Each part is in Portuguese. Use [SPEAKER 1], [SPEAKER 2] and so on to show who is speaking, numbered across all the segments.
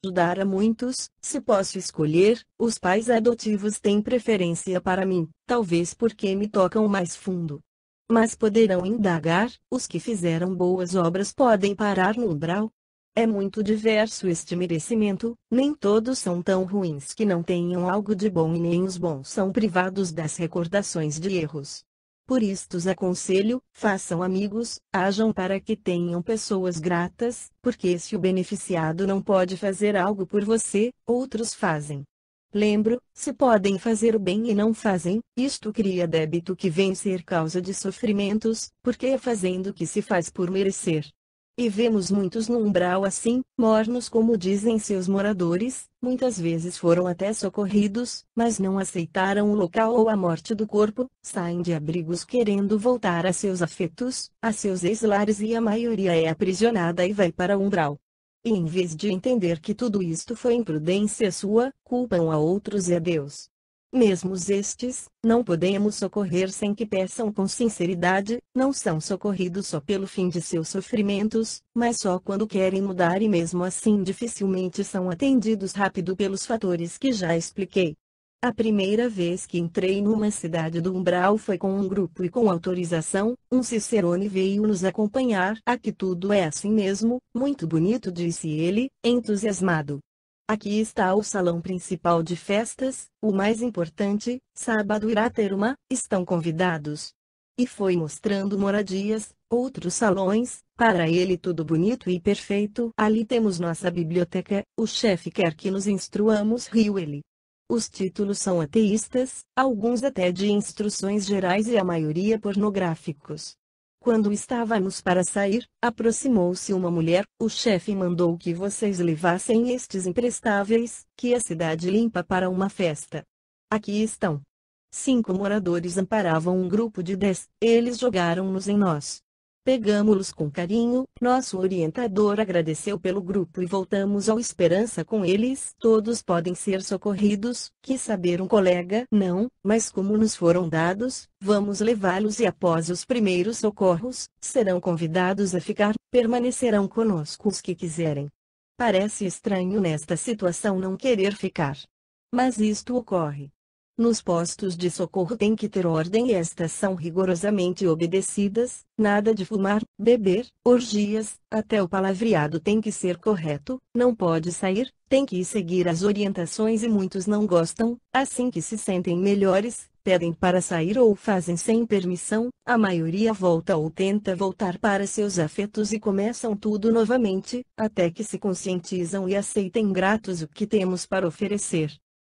[SPEAKER 1] ajudar a muitos. Se posso escolher, os pais adotivos têm preferência para mim, talvez porque me tocam mais fundo. Mas poderão indagar: os que fizeram boas obras podem parar no umbral? É muito diverso este merecimento, nem todos são tão ruins que não tenham algo de bom e nem os bons são privados das recordações de erros. Por isto os aconselho: façam amigos, hajam para que tenham pessoas gratas, porque se o beneficiado não pode fazer algo por você, outros fazem. Lembro, se podem fazer o bem e não fazem, isto cria débito que vem ser causa de sofrimentos, porque é fazendo que se faz por merecer. E vemos muitos no umbral assim, mornos como dizem seus moradores, muitas vezes foram até socorridos, mas não aceitaram o local ou a morte do corpo, saem de abrigos querendo voltar a seus afetos, a seus ex-lares e a maioria é aprisionada e vai para o umbral. E em vez de entender que tudo isto foi imprudência sua, culpam a outros e a Deus. Mesmo estes, não podemos socorrer sem que peçam com sinceridade, não são socorridos só pelo fim de seus sofrimentos, mas só quando querem mudar e mesmo assim dificilmente são atendidos rápido pelos fatores que já expliquei. A primeira vez que entrei numa cidade do umbral foi com um grupo e com autorização, um cicerone veio nos acompanhar. Aqui tudo é assim mesmo, muito bonito, disse ele, entusiasmado. Aqui está o salão principal de festas, o mais importante, sábado irá ter uma, estão convidados. E foi mostrando moradias, outros salões, para ele tudo bonito e perfeito. Ali temos nossa biblioteca, o chefe quer que nos instruamos, riu ele. Os títulos são ateístas, alguns até de instruções gerais e a maioria pornográficos. Quando estávamos para sair, aproximou-se uma mulher: o chefe mandou que vocês levassem estes imprestáveis, que a cidade limpa para uma festa. Aqui estão. 5 moradores amparavam um grupo de 10, eles jogaram-nos em nós. Pegamo-los com carinho, nosso orientador agradeceu pelo grupo e voltamos ao Esperança com eles. Todos podem ser socorridos, quis saber um colega. Não, mas como nos foram dados, vamos levá-los e após os primeiros socorros, serão convidados a ficar, permanecerão conosco os que quiserem. Parece estranho nesta situação não querer ficar. Mas isto ocorre. Nos postos de socorro tem que ter ordem e estas são rigorosamente obedecidas, nada de fumar, beber, orgias, até o palavreado tem que ser correto, não pode sair, tem que seguir as orientações e muitos não gostam, assim que se sentem melhores, pedem para sair ou fazem sem permissão, a maioria volta ou tenta voltar para seus afetos e começam tudo novamente, até que se conscientizam e aceitem gratos o que temos para oferecer.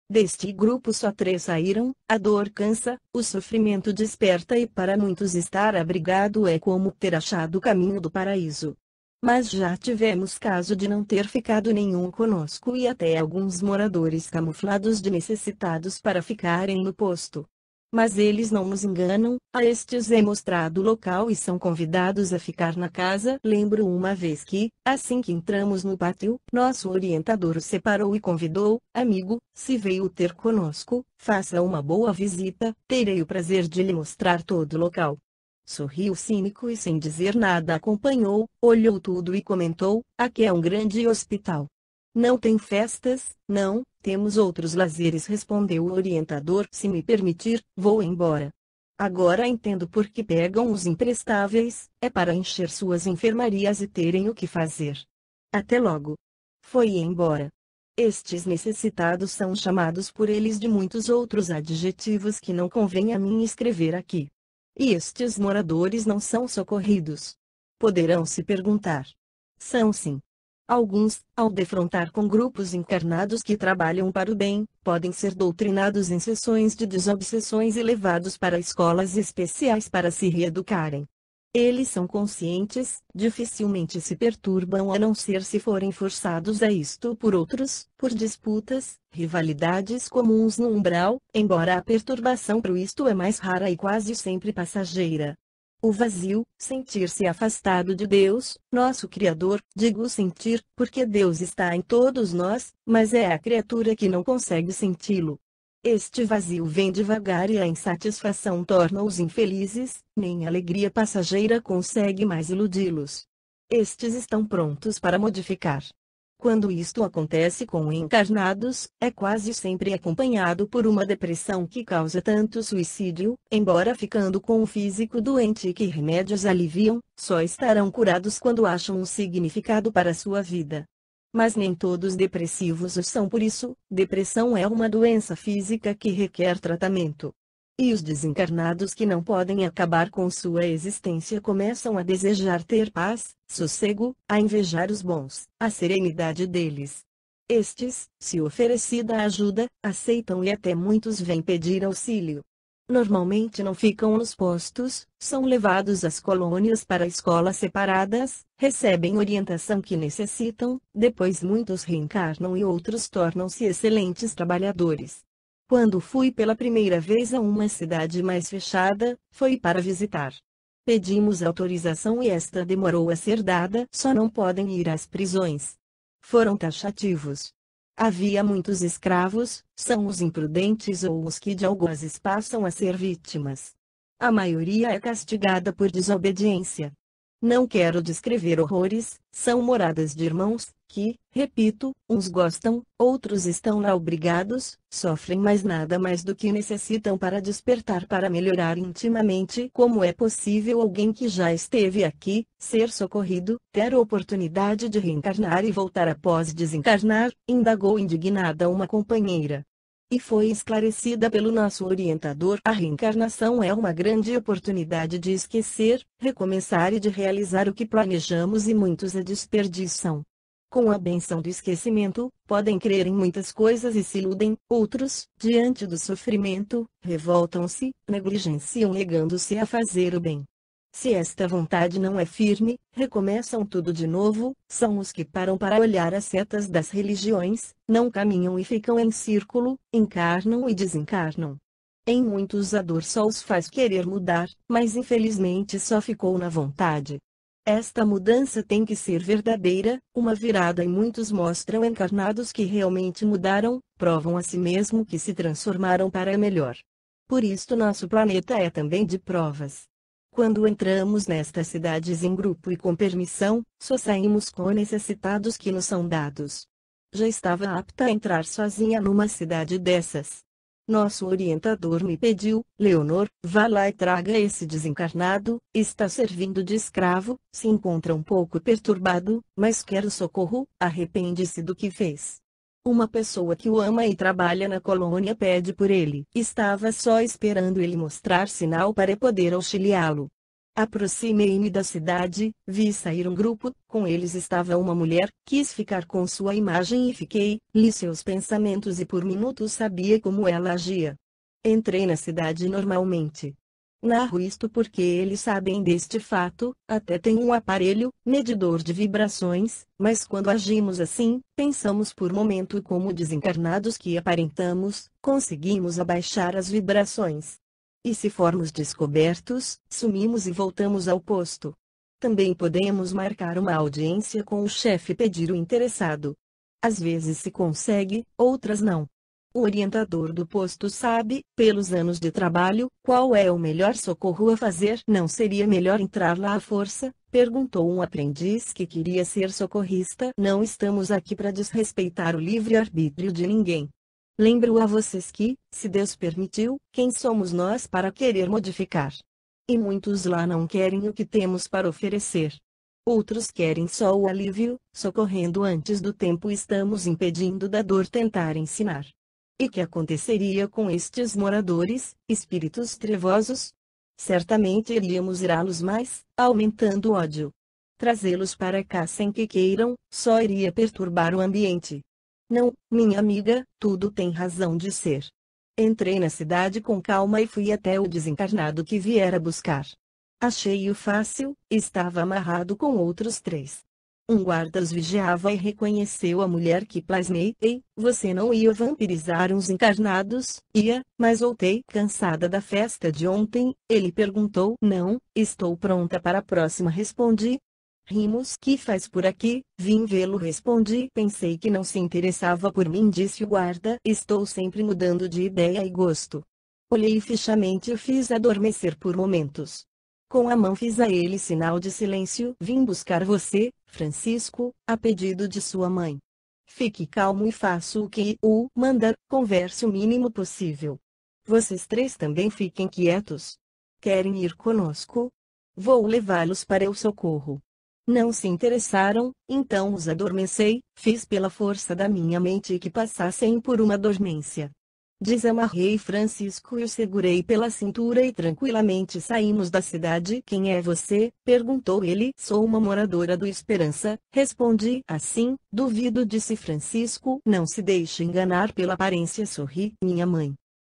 [SPEAKER 1] Deste grupo só 3 saíram, a dor cansa, o sofrimento desperta e para muitos estar abrigado é como ter achado o caminho do paraíso. Mas já tivemos caso de não ter ficado nenhum conosco e até alguns moradores camuflados de necessitados para ficarem no posto. Mas eles não nos enganam, a estes é mostrado o local e são convidados a ficar na casa. Lembro uma vez que, assim que entramos no pátio, nosso orientador o separou e convidou: amigo, se veio ter conosco, faça uma boa visita, terei o prazer de lhe mostrar todo o local. Sorriu cínico e sem dizer nada acompanhou, olhou tudo e comentou: aqui é um grande hospital. Não tem festas? Não, temos outros lazeres, respondeu o orientador. Se me permitir, vou embora. Agora entendo por que pegam os imprestáveis, é para encher suas enfermarias e terem o que fazer. Até logo. Foi embora. Estes necessitados são chamados por eles de muitos outros adjetivos que não convém a mim escrever aqui. E estes moradores não são socorridos. Poderão se perguntar. São sim. Alguns, ao defrontar com grupos encarnados que trabalham para o bem, podem ser doutrinados em sessões de desobsessões e levados para escolas especiais para se reeducarem. Eles são conscientes, dificilmente se perturbam a não ser se forem forçados a isto por outros, por disputas, rivalidades comuns no umbral, embora a perturbação por isto é mais rara e quase sempre passageira. O vazio, sentir-se afastado de Deus, nosso Criador, digo sentir, porque Deus está em todos nós, mas é a criatura que não consegue senti-lo. Este vazio vem devagar e a insatisfação torna-os infelizes, nem a alegria passageira consegue mais iludi-los. Estes estão prontos para modificar. Quando isto acontece com encarnados, é quase sempre acompanhado por uma depressão que causa tanto suicídio, embora ficando com o físico doente que remédios aliviam, só estarão curados quando acham um significado para sua vida. Mas nem todos depressivos o são, por isso, depressão é uma doença física que requer tratamento. E os desencarnados que não podem acabar com sua existência começam a desejar ter paz, sossego, a invejar os bons, a serenidade deles. Estes, se oferecida a ajuda, aceitam e até muitos vêm pedir auxílio. Normalmente não ficam nos postos, são levados às colônias para escolas separadas, recebem orientação que necessitam, depois muitos reencarnam e outros tornam-se excelentes trabalhadores. Quando fui pela primeira vez a uma cidade mais fechada, foi para visitar. Pedimos autorização e esta demorou a ser dada, só não podem ir às prisões. Foram taxativos. Havia muitos escravos, são os imprudentes ou os que de algozes passam a ser vítimas. A maioria é castigada por desobediência. Não quero descrever horrores, são moradas de irmãos, que, repito, uns gostam, outros estão lá obrigados, sofrem mais nada mais do que necessitam para despertar para melhorar intimamente. Como é possível alguém que já esteve aqui, ser socorrido, ter a oportunidade de reencarnar e voltar após desencarnar? Indagou indignada uma companheira. E foi esclarecida pelo nosso orientador: a reencarnação é uma grande oportunidade de esquecer, recomeçar e de realizar o que planejamos e muitos a desperdiçam. Com a benção do esquecimento, podem crer em muitas coisas e se iludem, outros, diante do sofrimento, revoltam-se, negligenciam negando-se a fazer o bem. Se esta vontade não é firme, recomeçam tudo de novo, são os que param para olhar as setas das religiões, não caminham e ficam em círculo, encarnam e desencarnam. Em muitos a dor só os faz querer mudar, mas infelizmente só ficou na vontade. Esta mudança tem que ser verdadeira, uma virada, e muitos mostram encarnados que realmente mudaram, provam a si mesmo que se transformaram para melhor. Por isto nosso planeta é também de provas. Quando entramos nestas cidades em grupo e com permissão, só saímos com necessitados que nos são dados. Já estava apta a entrar sozinha numa cidade dessas. Nosso orientador me pediu: Leonor, vá lá e traga esse desencarnado, está servindo de escravo, se encontra um pouco perturbado, mas quer o socorro, arrepende-se do que fez. Uma pessoa que o ama e trabalha na colônia pede por ele. Estava só esperando ele mostrar sinal para poder auxiliá-lo. Aproximei-me da cidade, vi sair um grupo, com eles estava uma mulher, quis ficar com sua imagem e fiquei, li seus pensamentos e por minutos sabia como ela agia. Entrei na cidade normalmente. Narro isto porque eles sabem deste fato, até tem um aparelho, medidor de vibrações, mas quando agimos assim, pensamos por momento como desencarnados que aparentamos, conseguimos abaixar as vibrações. E se formos descobertos, sumimos e voltamos ao posto. Também podemos marcar uma audiência com o chefe e pedir o interessado. Às vezes se consegue, outras não. O orientador do posto sabe, pelos anos de trabalho, qual é o melhor socorro a fazer. Não seria melhor entrar lá à força? Perguntou um aprendiz que queria ser socorrista. Não estamos aqui para desrespeitar o livre-arbítrio de ninguém. Lembro a vocês que, se Deus permitiu, quem somos nós para querer modificar? E muitos lá não querem o que temos para oferecer. Outros querem só o alívio, socorrendo antes do tempo. Estamos impedindo da dor tentar ensinar. E que aconteceria com estes moradores, espíritos trevosos? Certamente iríamos irá-los mais, aumentando o ódio. Trazê-los para cá sem que queiram, só iria perturbar o ambiente. Não, minha amiga, tudo tem razão de ser. Entrei na cidade com calma e fui até o desencarnado que viera buscar. Achei-o fácil, estava amarrado com outros 3. Um guarda os vigiava e reconheceu a mulher que plasmei. Ei, você não ia vampirizar uns encarnados? Ia, mas voltei cansada da festa de ontem. Ele perguntou. Não, estou pronta para a próxima, respondi. Rimos. Que faz por aqui? Vim vê-lo, respondi. Pensei que não se interessava por mim, disse o guarda. Estou sempre mudando de ideia e gosto. Olhei fixamente e fiz adormecer por momentos. Com a mão fiz a ele sinal de silêncio. Vim buscar você, Francisco, a pedido de sua mãe. Fique calmo e faça o que o mandar, converse o mínimo possível. Vocês três também fiquem quietos. Querem ir conosco? Vou levá-los para o socorro. Não se interessaram, então os adormecei, fiz pela força da minha mente que passassem por uma dormência. Desamarrei Francisco e o segurei pela cintura e tranquilamente saímos da cidade. Quem é você? Perguntou ele. Sou uma moradora do Esperança, respondi. Assim, duvido, disse Francisco. Não se deixe enganar pela aparência, sorri. Minha mãe.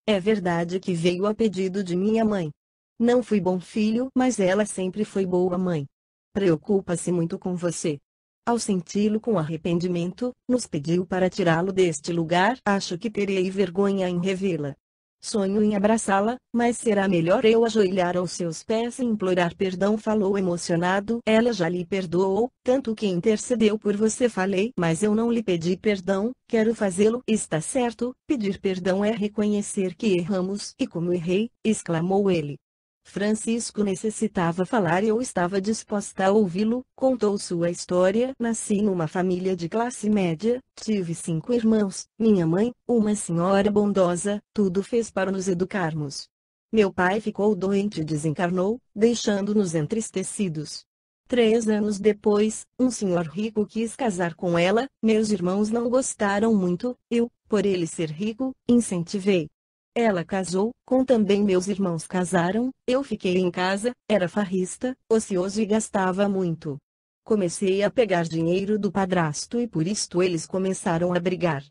[SPEAKER 1] É verdade que veio a pedido de minha mãe. Não fui bom filho, mas ela sempre foi boa mãe. Preocupa-se muito com você. Ao senti-lo com arrependimento, nos pediu para tirá-lo deste lugar. Acho que terei vergonha em revê-la. Sonho em abraçá-la, mas será melhor eu ajoelhar aos seus pés e implorar perdão, falou emocionado. Ela já lhe perdoou, tanto que intercedeu por você, falei. Mas eu não lhe pedi perdão, quero fazê-lo. Está certo, pedir perdão é reconhecer que erramos. E como errei, exclamou ele. Francisco necessitava falar e eu estava disposta a ouvi-lo. Contou sua história. Nasci numa família de classe média, tive 5 irmãos, minha mãe, uma senhora bondosa, tudo fez para nos educarmos. Meu pai ficou doente e desencarnou, deixando-nos entristecidos. 3 anos depois, um senhor rico quis casar com ela, meus irmãos não gostaram muito, eu, por ele ser rico, incentivei. Ela casou, com também meus irmãos casaram, eu fiquei em casa, era farrista, ocioso e gastava muito. Comecei a pegar dinheiro do padrasto e por isto eles começaram a brigar.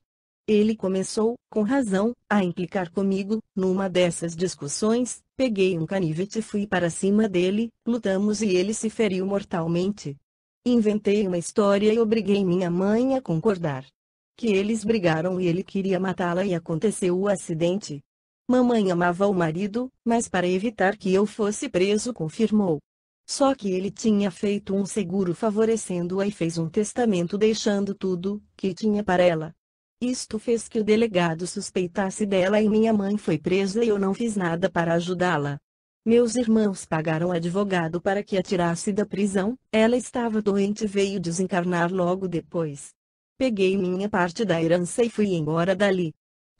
[SPEAKER 1] Ele começou, com razão, a implicar comigo. Numa dessas discussões, peguei um canivete e fui para cima dele, lutamos e ele se feriu mortalmente. Inventei uma história e obriguei minha mãe a concordar. Que eles brigaram e ele queria matá-la e aconteceu o acidente. Mamãe amava o marido, mas para evitar que eu fosse preso confirmou. Só que ele tinha feito um seguro favorecendo-a e fez um testamento deixando tudo que tinha para ela. Isto fez que o delegado suspeitasse dela e minha mãe foi presa e eu não fiz nada para ajudá-la. Meus irmãos pagaram advogado para que a tirasse da prisão, ela estava doente e veio desencarnar logo depois. Peguei minha parte da herança e fui embora dali.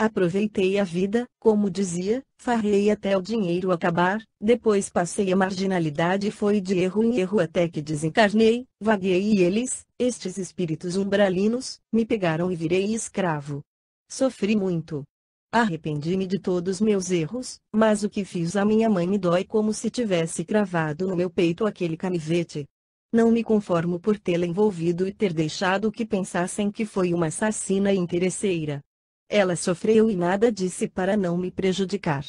[SPEAKER 1] Aproveitei a vida, como dizia, farrei até o dinheiro acabar, depois passei a marginalidade e foi de erro em erro até que desencarnei, vaguei e eles, estes espíritos umbralinos, me pegaram e virei escravo. Sofri muito. Arrependi-me de todos meus erros, mas o que fiz à minha mãe me dói como se tivesse cravado no meu peito aquele canivete. Não me conformo por tê-la envolvido e ter deixado que pensassem que foi uma assassina interesseira. Ela sofreu e nada disse para não me prejudicar.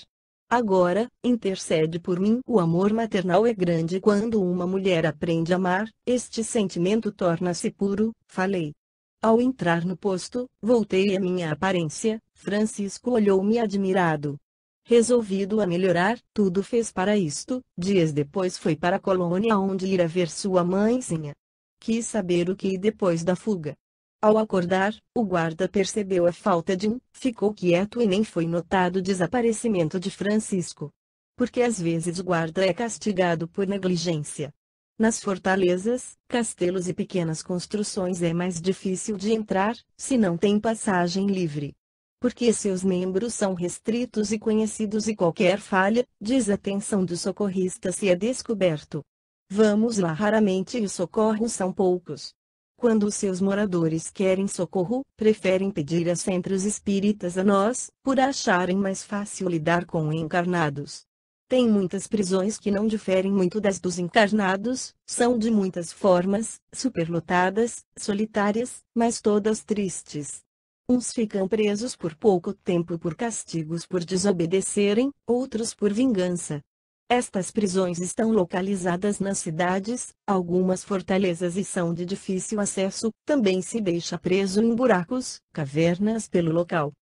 [SPEAKER 1] Agora, intercede por mim. O amor maternal é grande quando uma mulher aprende a amar, este sentimento torna-se puro, falei. Ao entrar no posto, voltei à minha aparência, Francisco olhou-me admirado. Resolvido a melhorar, tudo fez para isto. Dias depois foi para a colônia onde ira ver sua mãezinha. Quis saber o que depois da fuga. Ao acordar, o guarda percebeu a falta de ficou quieto e nem foi notado o desaparecimento de Francisco. Porque às vezes o guarda é castigado por negligência. Nas fortalezas, castelos e pequenas construções é mais difícil de entrar, se não tem passagem livre. Porque seus membros são restritos e conhecidos e qualquer falha, desatenção do socorrista se é descoberto. Vamos lá raramente e os socorros são poucos. Quando os seus moradores querem socorro, preferem pedir a centros espíritas a nós, por acharem mais fácil lidar com encarnados. Tem muitas prisões que não diferem muito das dos encarnados, são de muitas formas, superlotadas, solitárias, mas todas tristes. Uns ficam presos por pouco tempo por castigos por desobedecerem, outros por vingança. Estas prisões estão localizadas nas cidades, algumas fortalezas e são de difícil acesso, também se deixa preso em buracos, cavernas pelo local.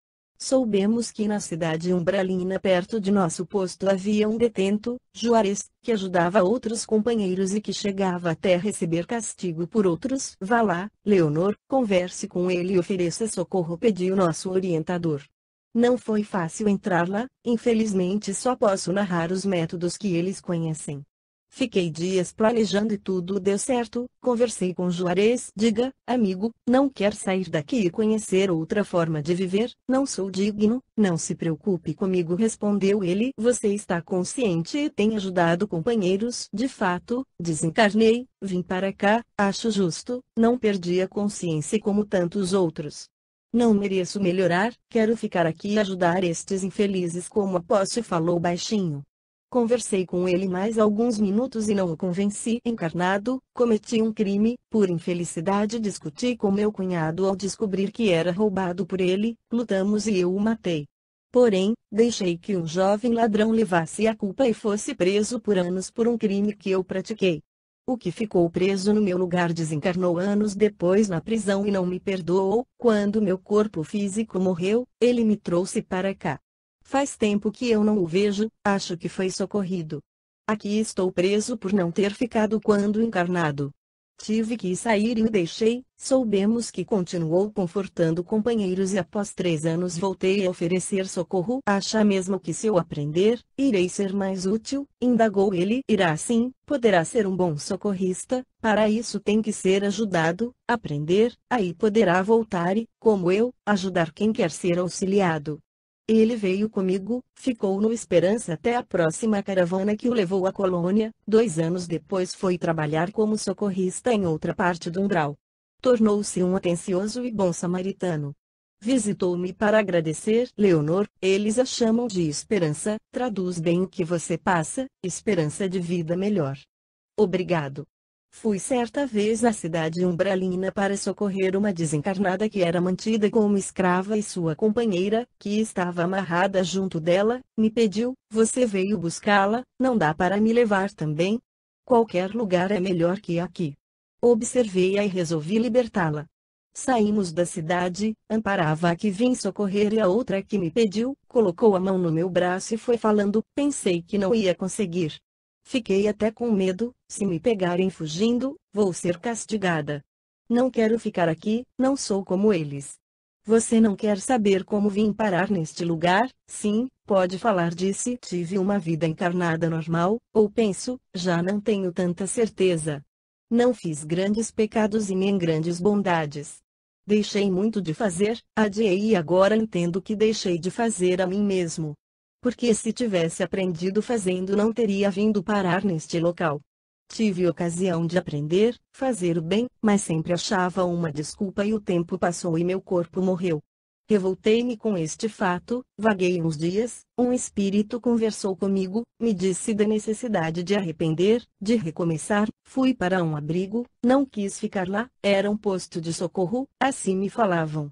[SPEAKER 1] Soubemos que na cidade umbralina perto de nosso posto havia um detento, Juarez, que ajudava outros companheiros e que chegava até receber castigo por outros. Vá lá, Leonor, converse com ele e ofereça socorro, pediu nosso orientador. Não foi fácil entrar lá, infelizmente só posso narrar os métodos que eles conhecem. Fiquei dias planejando e tudo deu certo. Conversei com Juarez. Diga, amigo, não quer sair daqui e conhecer outra forma de viver? Não sou digno, não se preocupe comigo, respondeu ele. Você está consciente e tem ajudado companheiros. De fato, desencarnei, vim para cá, acho justo, não perdi a consciência como tantos outros. Não mereço melhorar, quero ficar aqui e ajudar estes infelizes como posso, falou baixinho. Conversei com ele mais alguns minutos e não o convenci. Encarnado, cometi um crime, por infelicidade discuti com meu cunhado ao descobrir que era roubado por ele, lutamos e eu o matei. Porém, deixei que um jovem ladrão levasse a culpa e fosse preso por anos por um crime que eu pratiquei. O que ficou preso no meu lugar desencarnou anos depois na prisão e não me perdoou. Quando meu corpo físico morreu, ele me trouxe para cá. Faz tempo que eu não o vejo, acho que foi socorrido. Aqui estou preso por não ter ficado quando encarnado. Tive que sair e o deixei. Soubemos que continuou confortando companheiros e após 3 anos voltei a oferecer socorro. Acha mesmo que se eu aprender, irei ser mais útil? Indagou ele. Irá sim, poderá ser um bom socorrista, para isso tem que ser ajudado, aprender, aí poderá voltar e, como eu, ajudar quem quer ser auxiliado. Ele veio comigo, ficou no Esperança até a próxima caravana que o levou à colônia. 2 anos depois foi trabalhar como socorrista em outra parte do umbral. Tornou-se um atencioso e bom samaritano. Visitou-me para agradecer. Leonor, eles a chamam de Esperança, traduz bem o que você passa, esperança de vida melhor. Obrigado. Fui certa vez à cidade umbralina para socorrer uma desencarnada que era mantida como escrava e sua companheira, que estava amarrada junto dela, me pediu, você veio buscá-la, não dá para me levar também? Qualquer lugar é melhor que aqui. Observei-a e resolvi libertá-la. Saímos da cidade, amparava a que vim socorrer e a outra que me pediu, colocou a mão no meu braço e foi falando, pensei que não ia conseguir. Fiquei até com medo, se me pegarem fugindo, vou ser castigada. Não quero ficar aqui, não sou como eles. Você não quer saber como vim parar neste lugar? Sim, pode falar, disse. Tive uma vida encarnada normal, ou penso, já não tenho tanta certeza. Não fiz grandes pecados e nem grandes bondades. Deixei muito de fazer, adiei e agora entendo que deixei de fazer a mim mesmo. Porque se tivesse aprendido fazendo não teria vindo parar neste local. Tive ocasião de aprender, fazer o bem, mas sempre achava uma desculpa e o tempo passou e meu corpo morreu. Revoltei-me com este fato, vaguei uns dias, um espírito conversou comigo, me disse da necessidade de arrepender, de recomeçar, fui para um abrigo, não quis ficar lá, era um posto de socorro, assim me falavam.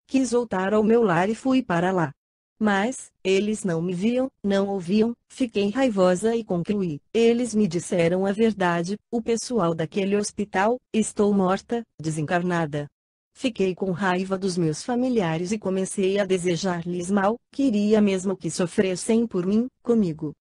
[SPEAKER 1] Quis voltar ao meu lar e fui para lá. Mas, eles não me viam, não ouviam, fiquei raivosa e concluí. Eles me disseram a verdade, o pessoal daquele hospital, estou morta, desencarnada. Fiquei com raiva dos meus familiares e comecei a desejar-lhes mal, queria mesmo que sofressem por mim, comigo.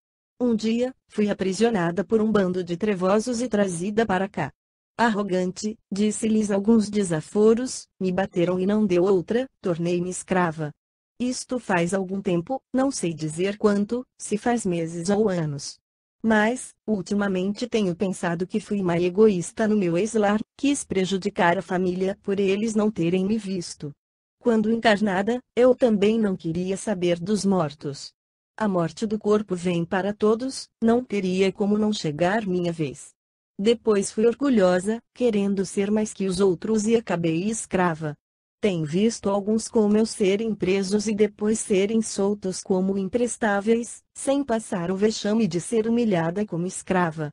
[SPEAKER 1] Um dia, fui aprisionada por um bando de trevosos e trazida para cá. Arrogante, disse-lhes alguns desaforos, me bateram e não deu outra, tornei-me escrava. Isto faz algum tempo, não sei dizer quanto, se faz meses ou anos. Mas, ultimamente tenho pensado que fui uma egoísta no meu ex-lar, quis prejudicar a família por eles não terem me visto. Quando encarnada, eu também não queria saber dos mortos. A morte do corpo vem para todos, não teria como não chegar minha vez. Depois fui orgulhosa, querendo ser mais que os outros e acabei escrava. Tenho visto alguns como eu serem presos e depois serem soltos como imprestáveis, sem passar o vexame de ser humilhada como escrava.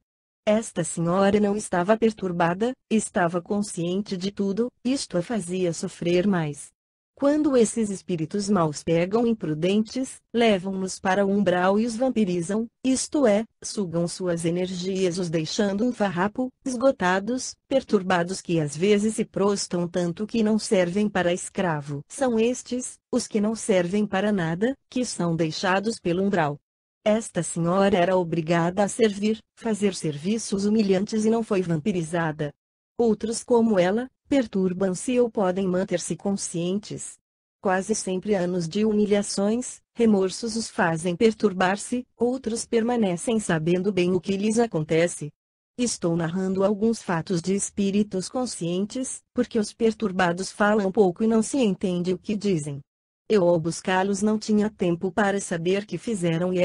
[SPEAKER 1] Esta senhora não estava perturbada, estava consciente de tudo, isto a fazia sofrer mais. Quando esses espíritos maus pegam imprudentes, levam-nos para o umbral e os vampirizam, isto é, sugam suas energias os deixando um farrapo, esgotados, perturbados que às vezes se prostam tanto que não servem para escravo. São estes, os que não servem para nada, que são deixados pelo umbral. Esta senhora era obrigada a servir, fazer serviços humilhantes e não foi vampirizada. Outros como ela, perturbam-se ou podem manter-se conscientes. Quase sempre anos de humilhações, remorsos os fazem perturbar-se, outros permanecem sabendo bem o que lhes acontece. Estou narrando alguns fatos de espíritos conscientes, porque os perturbados falam pouco e não se entende o que dizem. Eu ao buscá-los não tinha tempo para saber que fizeram e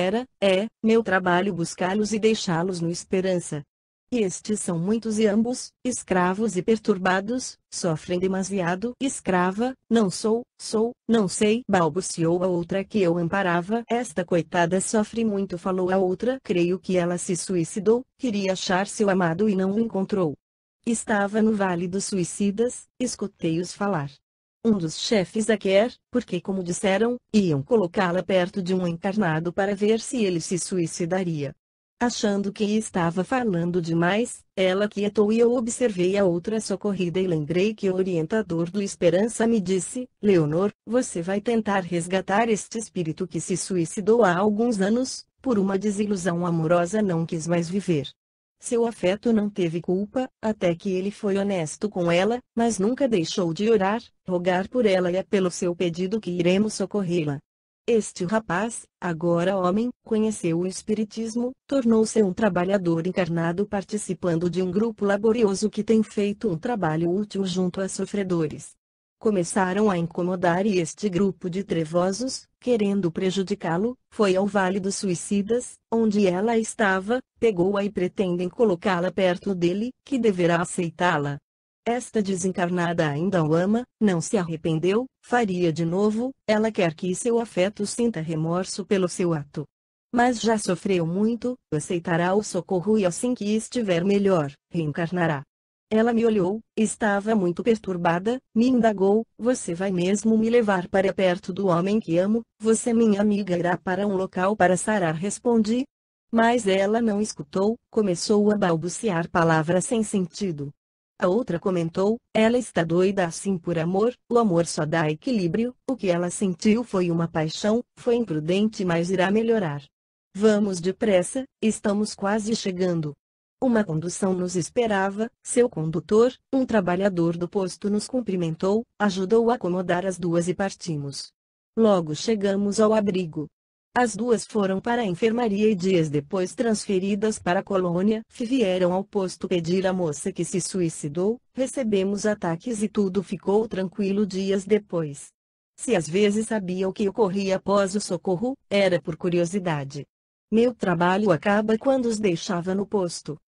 [SPEAKER 1] meu trabalho buscá-los e deixá-los no esperança. E estes são muitos e ambos, escravos e perturbados, sofrem demasiado. Escrava, não sou, não sei, balbuciou a outra que eu amparava. Esta coitada sofre muito, falou a outra. Creio que ela se suicidou, queria achar seu amado e não o encontrou. Estava no Vale dos Suicidas, escutei-os falar. Um dos chefes a quer, porque como disseram, iam colocá-la perto de um encarnado para ver se ele se suicidaria. Achando que estava falando demais, ela quietou e eu observei a outra socorrida e lembrei que o orientador do Esperança me disse: Leonor, você vai tentar resgatar este espírito que se suicidou há alguns anos, por uma desilusão amorosa não quis mais viver. Seu afeto não teve culpa, até que ele foi honesto com ela, mas nunca deixou de orar, rogar por ela e é pelo seu pedido que iremos socorrê-la. Este rapaz, agora homem, conheceu o Espiritismo, tornou-se um trabalhador encarnado participando de um grupo laborioso que tem feito um trabalho útil junto a sofredores. Começaram a incomodar e este grupo de trevosos, querendo prejudicá-lo, foi ao Vale dos Suicidas, onde ela estava, pegou-a e pretendem colocá-la perto dele, que deverá aceitá-la. Esta desencarnada ainda o ama, não se arrependeu, faria de novo, ela quer que seu afeto sinta remorso pelo seu ato. Mas já sofreu muito, aceitará o socorro e assim que estiver melhor, reencarnará. Ela me olhou, estava muito perturbada, me indagou: você vai mesmo me levar para perto do homem que amo? Você, minha amiga, irá para um local para sarar? Respondi. Mas ela não escutou, começou a balbuciar palavras sem sentido. A outra comentou: ela está doida assim por amor, o amor só dá equilíbrio, o que ela sentiu foi uma paixão, foi imprudente, mas irá melhorar. Vamos depressa, estamos quase chegando. Uma condução nos esperava, seu condutor, um trabalhador do posto, nos cumprimentou, ajudou a acomodar as duas e partimos. Logo chegamos ao abrigo. As duas foram para a enfermaria e dias depois transferidas para a colônia. Vieram ao posto pedir a moça que se suicidou, recebemos ataques e tudo ficou tranquilo dias depois. Se às vezes sabia o que ocorria após o socorro, era por curiosidade. Meu trabalho acaba quando os deixava no posto.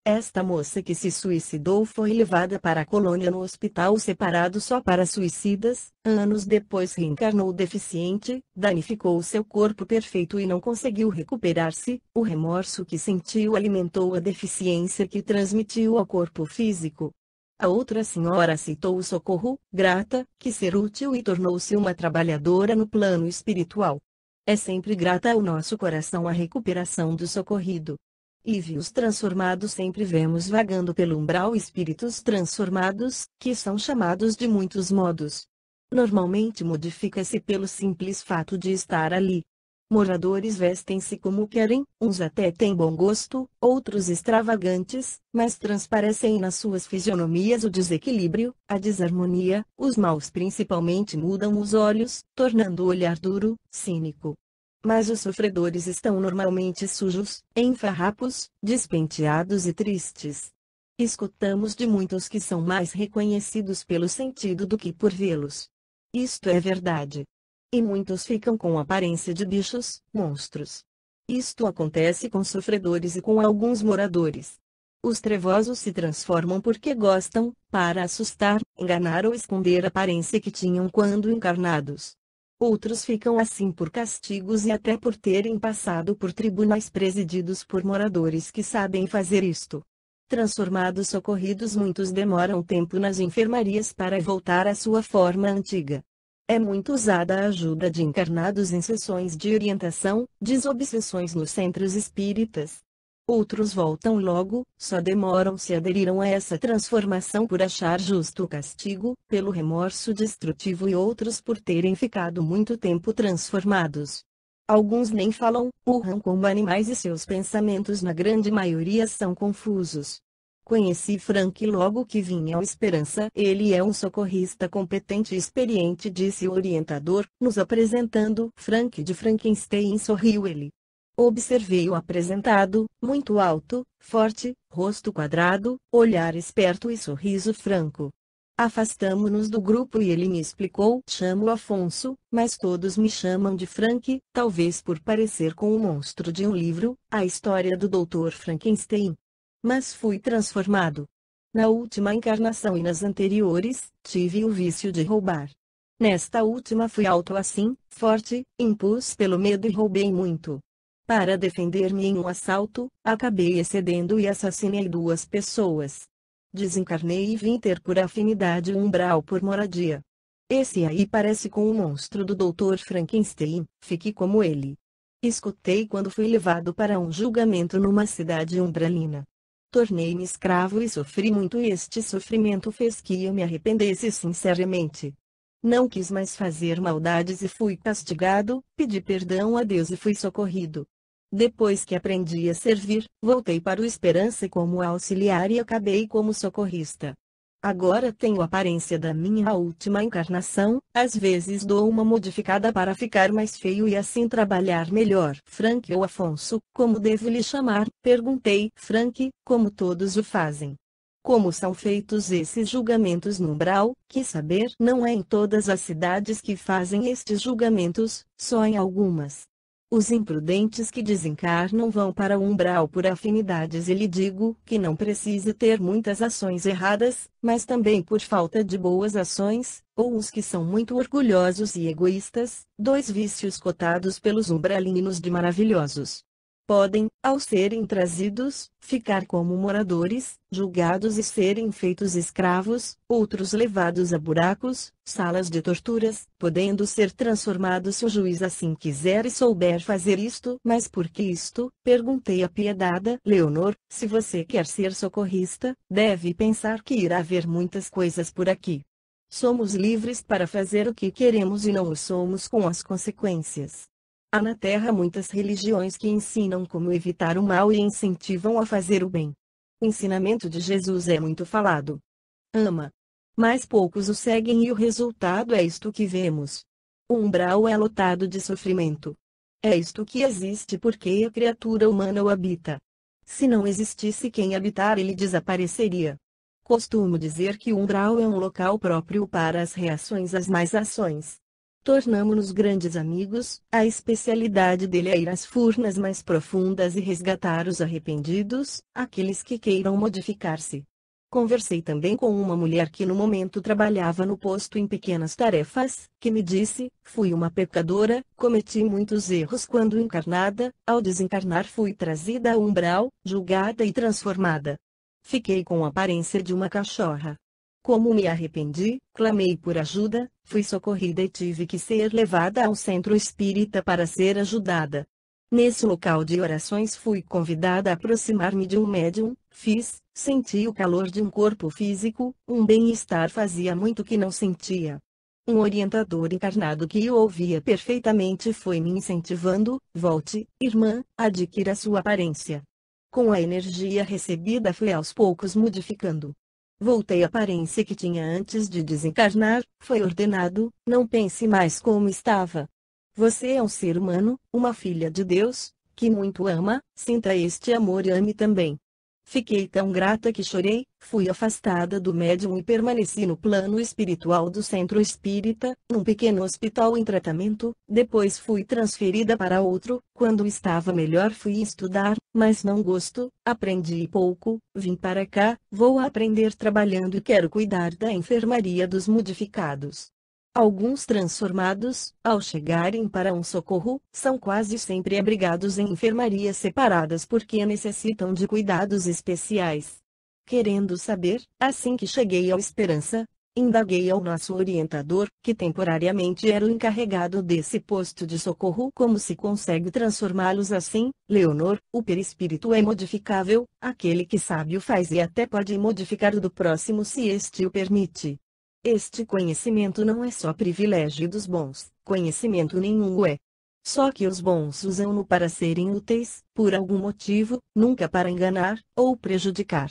[SPEAKER 1] Esta moça que se suicidou foi levada para a colônia no hospital separado só para suicidas. Anos depois reencarnou deficiente, danificou seu corpo perfeito e não conseguiu recuperar-se. O remorso que sentiu alimentou a deficiência que transmitiu ao corpo físico. A outra senhora aceitou o socorro, grata, quis ser útil e tornou-se uma trabalhadora no plano espiritual. É sempre grata ao nosso coração a recuperação do socorrido. E os transformados sempre vemos vagando pelo umbral espíritos transformados, que são chamados de muitos modos. Normalmente modifica-se pelo simples fato de estar ali. Moradores vestem-se como querem, uns até têm bom gosto, outros extravagantes, mas transparecem nas suas fisionomias o desequilíbrio, a desarmonia. Os maus principalmente mudam os olhos, tornando o olhar duro, cínico. Mas os sofredores estão normalmente sujos, em farrapos, despenteados e tristes. Escutamos de muitos que são mais reconhecidos pelo sentido do que por vê-los. Isto é verdade. E muitos ficam com aparência de bichos, monstros. Isto acontece com sofredores e com alguns moradores. Os trevosos se transformam porque gostam, para assustar, enganar ou esconder a aparência que tinham quando encarnados. Outros ficam assim por castigos e até por terem passado por tribunais presididos por moradores que sabem fazer isto. Transformados socorridos, muitos demoram tempo nas enfermarias para voltar à sua forma antiga. É muito usada a ajuda de encarnados em sessões de orientação, desobsessões nos centros espíritas. Outros voltam logo, só demoram se aderiram a essa transformação por achar justo o castigo, pelo remorso destrutivo e outros por terem ficado muito tempo transformados. Alguns nem falam, urram como animais e seus pensamentos na grande maioria são confusos. Conheci Frank logo que vim ao Esperança. Ele é um socorrista competente e experiente, disse o orientador, nos apresentando. Frank de Frankenstein, sorriu ele. Observei o apresentado, muito alto, forte, rosto quadrado, olhar esperto e sorriso franco. Afastamo-nos do grupo e ele me explicou: chamo Afonso, mas todos me chamam de Frank, talvez por parecer com o monstro de um livro, a história do Dr. Frankenstein. Mas fui transformado. Na última encarnação e nas anteriores, tive o vício de roubar. Nesta última fui alto assim, forte, impus pelo medo e roubei muito. Para defender-me em um assalto, acabei excedendo e assassinei 2 pessoas. Desencarnei e vim ter por afinidade umbral por moradia. Esse aí parece com o monstro do Dr. Frankenstein, fique como ele. Escutei quando fui levado para um julgamento numa cidade umbralina. Tornei-me escravo e sofri muito, e este sofrimento fez que eu me arrependesse sinceramente. Não quis mais fazer maldades e fui castigado, pedi perdão a Deus e fui socorrido. Depois que aprendi a servir, voltei para o Esperança como auxiliar e acabei como socorrista. Agora tenho a aparência da minha última encarnação, às vezes dou uma modificada para ficar mais feio e assim trabalhar melhor. Frank ou Afonso, como devo lhe chamar? Perguntei. Frank, como todos o fazem. Como são feitos esses julgamentos no umbral? Quis saber. Não é em todas as cidades que fazem estes julgamentos, só em algumas. Os imprudentes que desencarnam vão para o umbral por afinidades, e lhe digo que não precisa ter muitas ações erradas, mas também por falta de boas ações, ou os que são muito orgulhosos e egoístas, 2 vícios cotados pelos umbralinos de maravilhosos. Podem, ao serem trazidos, ficar como moradores, julgados e serem feitos escravos, outros levados a buracos, salas de torturas, podendo ser transformados se o juiz assim quiser e souber fazer isto. Mas por que isto? Perguntei apiedada. Leonor, se você quer ser socorrista, deve pensar que irá haver muitas coisas por aqui. Somos livres para fazer o que queremos e não o somos com as consequências. Há na Terra muitas religiões que ensinam como evitar o mal e incentivam a fazer o bem. O ensinamento de Jesus é muito falado. Ama. Mas poucos o seguem e o resultado é isto que vemos. O umbral é lotado de sofrimento. É isto que existe porque a criatura humana o habita. Se não existisse quem habitar, ele desapareceria. Costumo dizer que o umbral é um local próprio para as reações às más ações. Tornamo-nos grandes amigos, a especialidade dele é ir às furnas mais profundas e resgatar os arrependidos, aqueles que queiram modificar-se. Conversei também com uma mulher que no momento trabalhava no posto em pequenas tarefas, que me disse: fui uma pecadora, cometi muitos erros quando encarnada, ao desencarnar fui trazida ao umbral, julgada e transformada. Fiquei com a aparência de uma cachorra. Como me arrependi, clamei por ajuda, fui socorrida e tive que ser levada ao centro espírita para ser ajudada. Nesse local de orações fui convidada a aproximar-me de um médium, senti o calor de um corpo físico, um bem-estar fazia muito que não sentia. Um orientador encarnado que o ouvia perfeitamente foi me incentivando: volte, irmã, adquira sua aparência. Com a energia recebida fui aos poucos modificando. Voltei à aparência que tinha antes de desencarnar, foi ordenado: não pense mais como estava. Você é um ser humano, uma filha de Deus, que muito ama, sinta este amor e ame também. Fiquei tão grata que chorei, fui afastada do médium e permaneci no plano espiritual do centro espírita, num pequeno hospital em tratamento, depois fui transferida para outro, quando estava melhor fui estudar, mas não gosto, aprendi pouco, vim para cá, vou aprender trabalhando e quero cuidar da enfermaria dos modificados. Alguns transformados, ao chegarem para um socorro, são quase sempre abrigados em enfermarias separadas porque necessitam de cuidados especiais. Querendo saber, assim que cheguei ao Esperança, indaguei ao nosso orientador, que temporariamente era o encarregado desse posto de socorro, como se consegue transformá-los assim. Leonor, o perispírito é modificável, aquele que sabe o faz e até pode modificar o do próximo se este o permite. Este conhecimento não é só privilégio dos bons, conhecimento nenhum o é. Só que os bons usam-no para serem úteis, por algum motivo, nunca para enganar, ou prejudicar.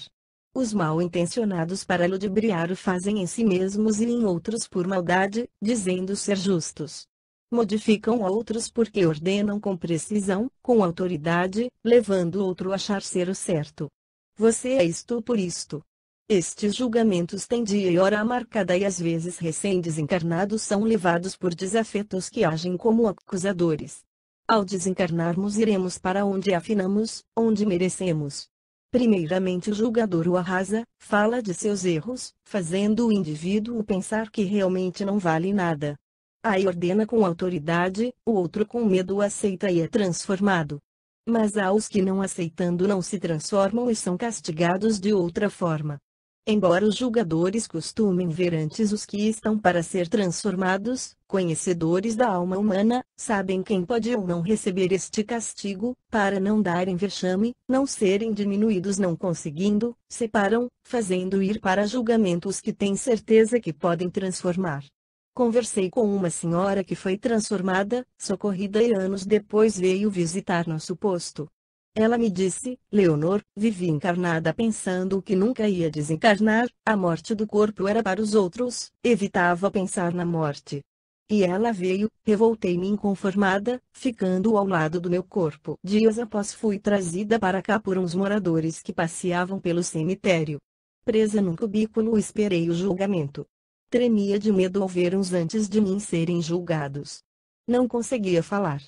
[SPEAKER 1] Os mal-intencionados para ludibriar o fazem em si mesmos e em outros por maldade, dizendo ser justos. Modificam a outros porque ordenam com precisão, com autoridade, levando o outro a achar ser o certo. Você é isto por isto. Estes julgamentos têm dia e hora marcada e às vezes recém-desencarnados são levados por desafetos que agem como acusadores. Ao desencarnarmos iremos para onde afinamos, onde merecemos. Primeiramente o julgador o arrasa, fala de seus erros, fazendo o indivíduo pensar que realmente não vale nada. Aí ordena com autoridade, o outro com medo o aceita e é transformado. Mas há os que não aceitando não se transformam e são castigados de outra forma. Embora os julgadores costumem ver antes os que estão para ser transformados, conhecedores da alma humana, sabem quem pode ou não receber este castigo, para não darem vexame, não serem diminuídos não conseguindo, separam, fazendo ir para julgamento os que têm certeza que podem transformar. Conversei com uma senhora que foi transformada, socorrida e anos depois veio visitar nosso posto. Ela me disse, Leonor, vivi encarnada pensando que nunca ia desencarnar, a morte do corpo era para os outros, evitava pensar na morte. E ela veio, revoltei-me inconformada, ficando ao lado do meu corpo. Dias após fui trazida para cá por uns moradores que passeavam pelo cemitério. Presa num cubículo esperei o julgamento. Tremia de medo ao ver uns antes de mim serem julgados. Não conseguia falar.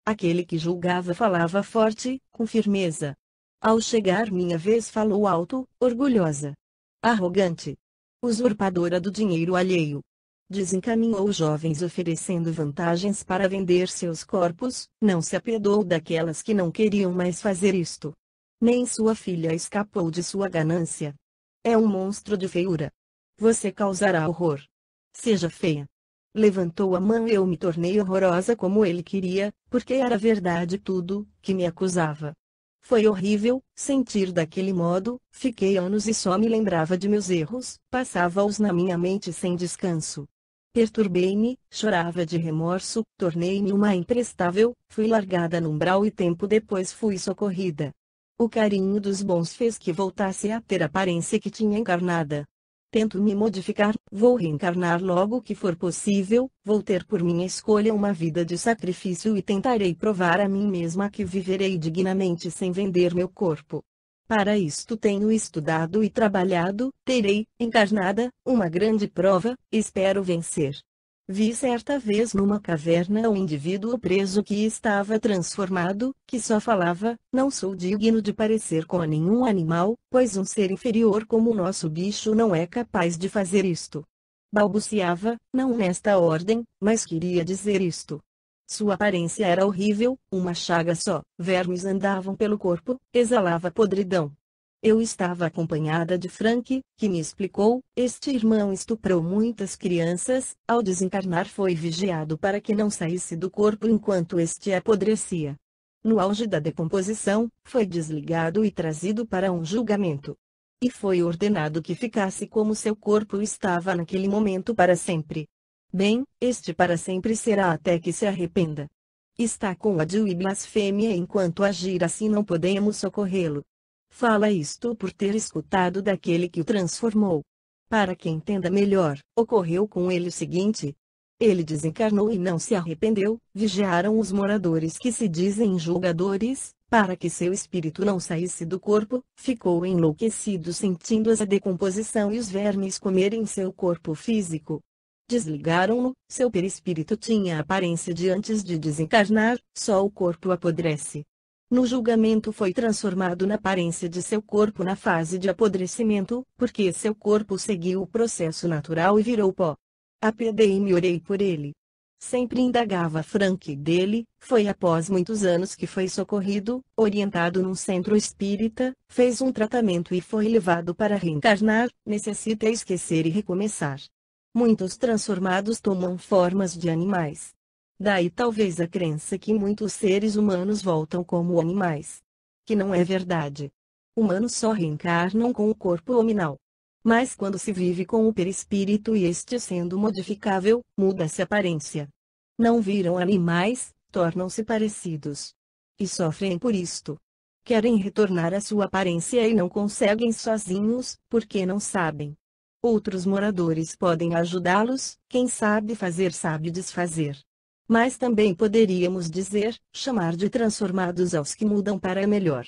[SPEAKER 1] Aquele que julgava falava forte, com firmeza. Ao chegar minha vez falou alto, orgulhosa. Arrogante. Usurpadora do dinheiro alheio. Desencaminhou os jovens oferecendo vantagens para vender seus corpos, não se apiedou daquelas que não queriam mais fazer isto. Nem sua filha escapou de sua ganância. É um monstro de feiura. Você causará horror. Seja feia. Levantou a mão e eu me tornei horrorosa como ele queria, porque era verdade tudo, que me acusava. Foi horrível, sentir daquele modo, fiquei anos e só me lembrava de meus erros, passava-os na minha mente sem descanso. Perturbei-me, chorava de remorso, tornei-me uma imprestável, fui largada no umbral e tempo depois fui socorrida. O carinho dos bons fez que voltasse a ter a aparência que tinha encarnada. Tento me modificar, vou reencarnar logo que for possível, vou ter por minha escolha uma vida de sacrifício e tentarei provar a mim mesma que viverei dignamente sem vender meu corpo. Para isto tenho estudado e trabalhado, terei, encarnada, uma grande prova, espero vencer. Vi certa vez numa caverna um indivíduo preso que estava transformado, que só falava, não sou digno de parecer com nenhum animal, pois um ser inferior como o nosso bicho não é capaz de fazer isto. Balbuciava, não nesta ordem, mas queria dizer isto. Sua aparência era horrível, uma chaga só, vermes andavam pelo corpo, exalava podridão. Eu estava acompanhada de Frank, que me explicou, este irmão estuprou muitas crianças, ao desencarnar foi vigiado para que não saísse do corpo enquanto este apodrecia. No auge da decomposição, foi desligado e trazido para um julgamento. E foi ordenado que ficasse como seu corpo estava naquele momento para sempre. Bem, este para sempre será até que se arrependa. Está com ódio e blasfêmia enquanto agir assim não podemos socorrê-lo. Fala isto por ter escutado daquele que o transformou. Para que entenda melhor, ocorreu com ele o seguinte. Ele desencarnou e não se arrependeu, vigiaram os moradores que se dizem julgadores, para que seu espírito não saísse do corpo, ficou enlouquecido sentindo a decomposição e os vermes comerem seu corpo físico. Desligaram-no, seu perispírito tinha a aparência de antes de desencarnar, só o corpo apodrece. No julgamento foi transformado na aparência de seu corpo na fase de apodrecimento, porque seu corpo seguiu o processo natural e virou pó. Apiedei-me e orei por ele. Sempre indagava Frank dele, foi após muitos anos que foi socorrido, orientado num centro espírita, fez um tratamento e foi levado para reencarnar, necessita esquecer e recomeçar. Muitos transformados tomam formas de animais. Daí talvez a crença que muitos seres humanos voltam como animais. Que não é verdade. Humanos só reencarnam com o corpo hominal. Mas quando se vive com o perispírito e este sendo modificável, muda-se a aparência. Não viram animais, tornam-se parecidos. E sofrem por isto. Querem retornar à sua aparência e não conseguem sozinhos, porque não sabem. Outros moradores podem ajudá-los, quem sabe fazer sabe desfazer. Mas também poderíamos dizer, chamar de transformados aos que mudam para melhor.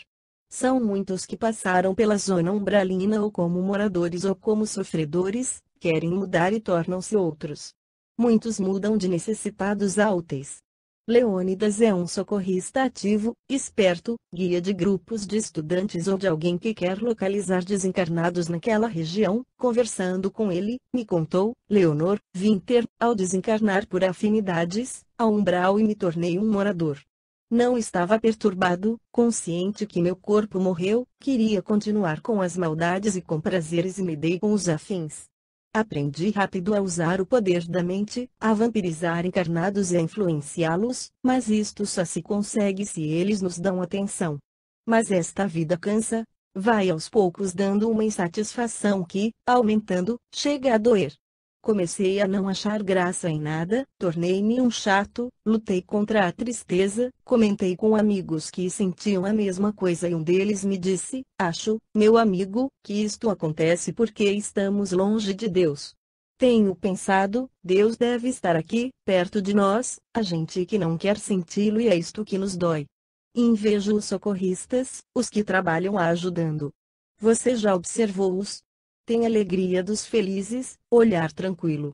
[SPEAKER 1] São muitos que passaram pela zona umbralina ou como moradores ou como sofredores, querem mudar e tornam-se outros. Muitos mudam de necessitados a úteis. Leônidas é um socorrista ativo, esperto, guia de grupos de estudantes ou de alguém que quer localizar desencarnados naquela região. Conversando com ele, me contou, Leonor, vim ter, ao desencarnar por afinidades, ao umbral e me tornei um morador. Não estava perturbado, consciente que meu corpo morreu, queria continuar com as maldades e com prazeres e me dei com os afins. Aprendi rápido a usar o poder da mente, a vampirizar encarnados e a influenciá-los, mas isto só se consegue se eles nos dão atenção. Mas esta vida cansa, vai aos poucos dando uma insatisfação que, aumentando, chega a doer. Comecei a não achar graça em nada, tornei-me um chato, lutei contra a tristeza, comentei com amigos que sentiam a mesma coisa e um deles me disse, acho, meu amigo, que isto acontece porque estamos longe de Deus. Tenho pensado, Deus deve estar aqui, perto de nós, a gente que não quer senti-lo e é isto que nos dói. Invejo os socorristas, os que trabalham ajudando. Você já observou-os? Tem alegria dos felizes, olhar tranquilo.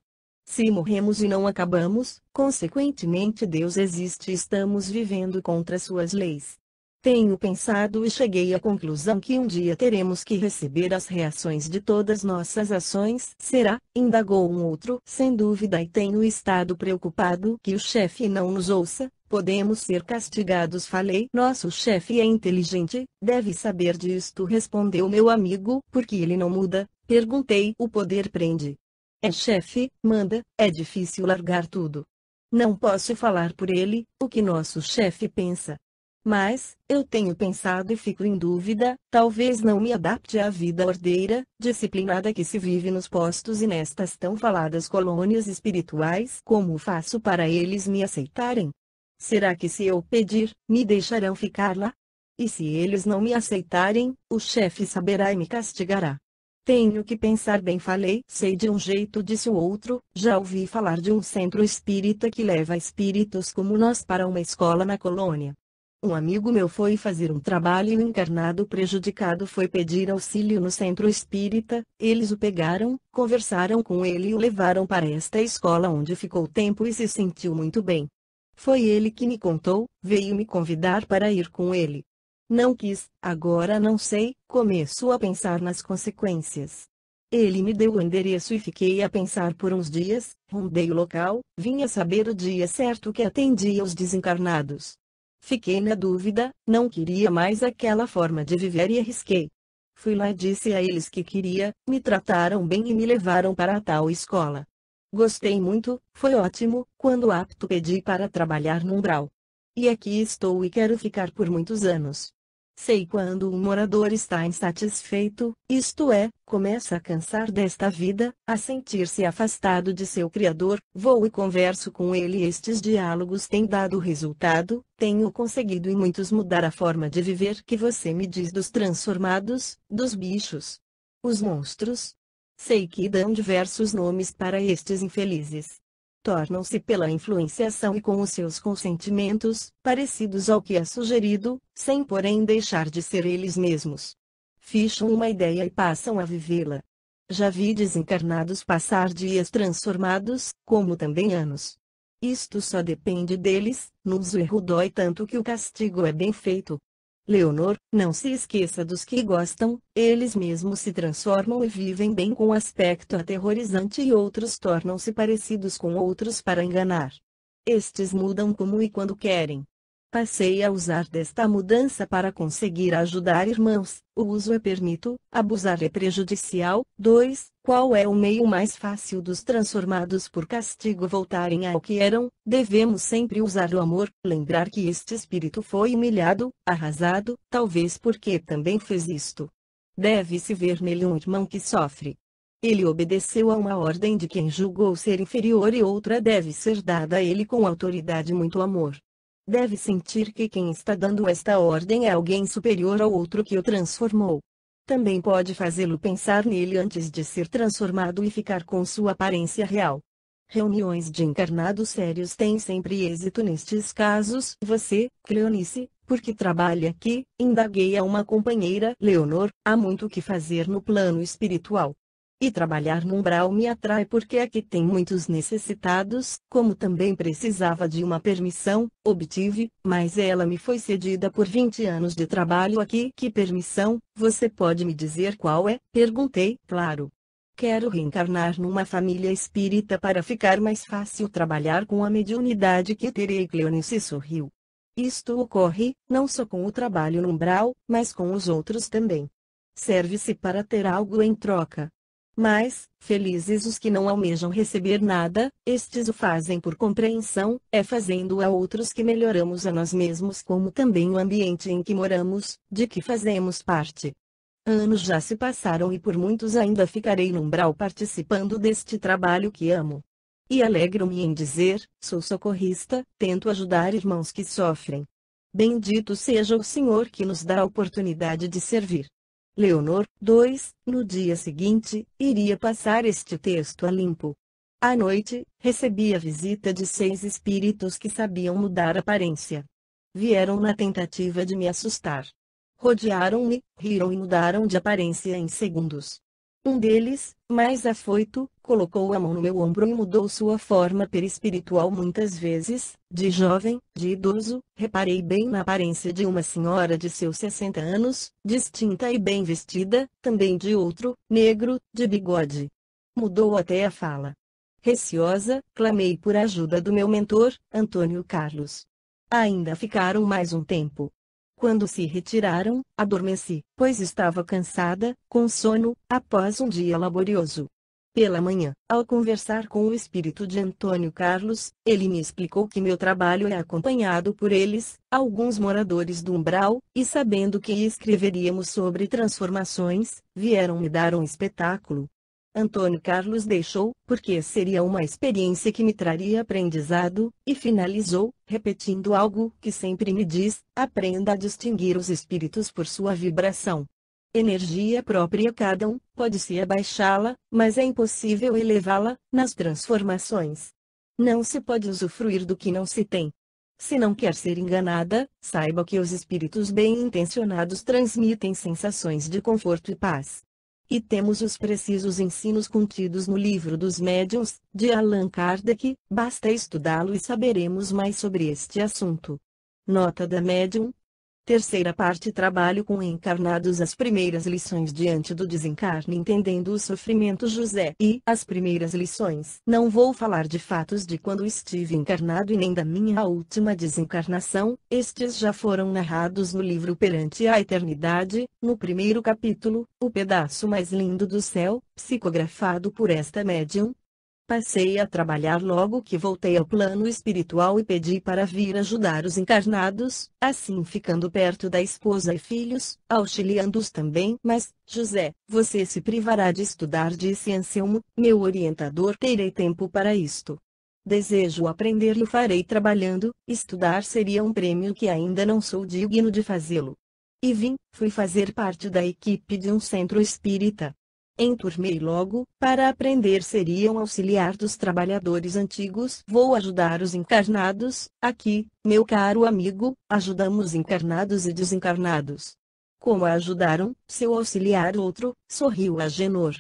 [SPEAKER 1] Se morremos e não acabamos, consequentemente Deus existe e estamos vivendo contra suas leis. Tenho pensado e cheguei à conclusão que um dia teremos que receber as reações de todas nossas ações. Será? Indagou um outro. Sem dúvida, e tenho estado preocupado que o chefe não nos ouça. Podemos ser castigados, falei. Nosso chefe é inteligente, deve saber disto, respondeu meu amigo. Porque ele não muda? Perguntei. O poder prende. É chefe, manda, é difícil largar tudo. Não posso falar por ele, o que nosso chefe pensa. Mas, eu tenho pensado e fico em dúvida, talvez não me adapte à vida ordeira, disciplinada que se vive nos postos e nestas tão faladas colônias espirituais. Como faço para eles me aceitarem? Será que se eu pedir, me deixarão ficar lá? E se eles não me aceitarem, o chefe saberá e me castigará. Tenho que pensar bem, falei. Sei de um jeito, disse o outro, já ouvi falar de um centro espírita que leva espíritos como nós para uma escola na colônia. Um amigo meu foi fazer um trabalho e o encarnado prejudicado foi pedir auxílio no centro espírita, eles o pegaram, conversaram com ele e o levaram para esta escola onde ficou tempo e se sentiu muito bem. Foi ele que me contou, veio me convidar para ir com ele. Não quis, agora não sei, começo a pensar nas consequências. Ele me deu o endereço e fiquei a pensar por uns dias, rondei o local, vinha saber o dia certo que atendia os desencarnados. Fiquei na dúvida, não queria mais aquela forma de viver e arrisquei. Fui lá e disse a eles que queria, me trataram bem e me levaram para a tal escola. Gostei muito, foi ótimo, quando apto pedi para trabalhar no umbral. E aqui estou e quero ficar por muitos anos. Sei quando um morador está insatisfeito, isto é, começa a cansar desta vida, a sentir-se afastado de seu Criador, vou e converso com ele e estes diálogos têm dado resultado, tenho conseguido em muitos mudar a forma de viver que você me diz dos transformados, dos bichos. Os monstros. Sei que dão diversos nomes para estes infelizes. Tornam-se pela influenciação e com os seus consentimentos, parecidos ao que é sugerido, sem porém deixar de ser eles mesmos. Ficham uma ideia e passam a vivê-la. Já vi desencarnados passar dias transformados, como também anos. Isto só depende deles, nos o erro dói tanto que o castigo é bem feito. Leonor, não se esqueça dos que gostam, eles mesmos se transformam e vivem bem com aspecto aterrorizante e outros tornam-se parecidos com outros para enganar. Estes mudam como e quando querem. Passei a usar desta mudança para conseguir ajudar irmãos. O uso é permito, abusar é prejudicial. 2. Qual é o meio mais fácil dos transformados por castigo voltarem ao que eram? Devemos sempre usar o amor, lembrar que este espírito foi humilhado, arrasado, talvez porque também fez isto. Deve-se ver nele um irmão que sofre. Ele obedeceu a uma ordem de quem julgou ser inferior e outra deve ser dada a ele com autoridade e muito amor. Deve sentir que quem está dando esta ordem é alguém superior ao outro que o transformou. Também pode fazê-lo pensar nele antes de ser transformado e ficar com sua aparência real. Reuniões de encarnados sérios têm sempre êxito nestes casos. Você, Cleonice, por que trabalha aqui? Indaguei a uma companheira. Leonor, há muito o que fazer no plano espiritual. E trabalhar no umbral me atrai porque aqui tem muitos necessitados, como também precisava de uma permissão, obtive, mas ela me foi cedida por 20 anos de trabalho aqui. Que permissão? Você pode me dizer qual é? Perguntei. Claro. Quero reencarnar numa família espírita para ficar mais fácil trabalhar com a mediunidade que terei. Cleonice sorriu. Isto ocorre, não só com o trabalho no umbral, mas com os outros também. Serve-se para ter algo em troca. Mas, felizes os que não almejam receber nada, estes o fazem por compreensão, é fazendo a outros que melhoramos a nós mesmos como também o ambiente em que moramos, de que fazemos parte. Anos já se passaram e por muitos ainda ficarei no umbral participando deste trabalho que amo. E alegro-me em dizer, sou socorrista, tento ajudar irmãos que sofrem. Bendito seja o Senhor que nos dá a oportunidade de servir. Leonor, 2, no dia seguinte, iria passar este texto a limpo. À noite, recebi a visita de 6 espíritos que sabiam mudar aparência. Vieram na tentativa de me assustar. Rodearam-me, riram e mudaram de aparência em segundos. Um deles, mais afoito, colocou a mão no meu ombro e mudou sua forma perispiritual muitas vezes, de jovem, de idoso, reparei bem na aparência de uma senhora de seus 60 anos, distinta e bem vestida, também de outro, negro, de bigode. Mudou até a fala. Receosa, clamei por ajuda do meu mentor, Antônio Carlos. Ainda ficaram mais um tempo. Quando se retiraram, adormeci, pois estava cansada, com sono, após um dia laborioso. Pela manhã, ao conversar com o espírito de Antônio Carlos, ele me explicou que meu trabalho é acompanhado por eles, alguns moradores do umbral, e sabendo que escreveríamos sobre transformações, vieram me dar um espetáculo. Antônio Carlos deixou, porque seria uma experiência que me traria aprendizado, e finalizou, repetindo algo que sempre me diz: aprenda a distinguir os espíritos por sua vibração. Energia própria cada um, pode-se abaixá-la, mas é impossível elevá-la, nas transformações. Não se pode usufruir do que não se tem. Se não quer ser enganada, saiba que os espíritos bem-intencionados transmitem sensações de conforto e paz. E temos os precisos ensinos contidos no Livro dos Médiuns, de Allan Kardec, basta estudá-lo e saberemos mais sobre este assunto. Nota da médium. Terceira parte: trabalho com encarnados. As primeiras lições diante do desencarne, entendendo o sofrimento. José. E as primeiras lições. Não vou falar de fatos de quando estive encarnado e nem da minha última desencarnação, estes já foram narrados no livro Perante a Eternidade, no primeiro capítulo, o pedaço mais lindo do céu, psicografado por esta médium. Passei a trabalhar logo que voltei ao plano espiritual e pedi para vir ajudar os encarnados, assim ficando perto da esposa e filhos, auxiliando-os também. Mas, José, você se privará de estudar, disse Anselmo, meu orientador. Terei tempo para isto. Desejo aprender e o farei trabalhando. Estudar seria um prêmio que ainda não sou digno de fazê-lo. E fui fazer parte da equipe de um centro espírita. Enturmei logo, para aprender seria um auxiliar dos trabalhadores antigos. Vou ajudar os encarnados, aqui, meu caro amigo, ajudamos encarnados e desencarnados. Como a ajudaram, seu auxiliar outro, sorriu Agenor.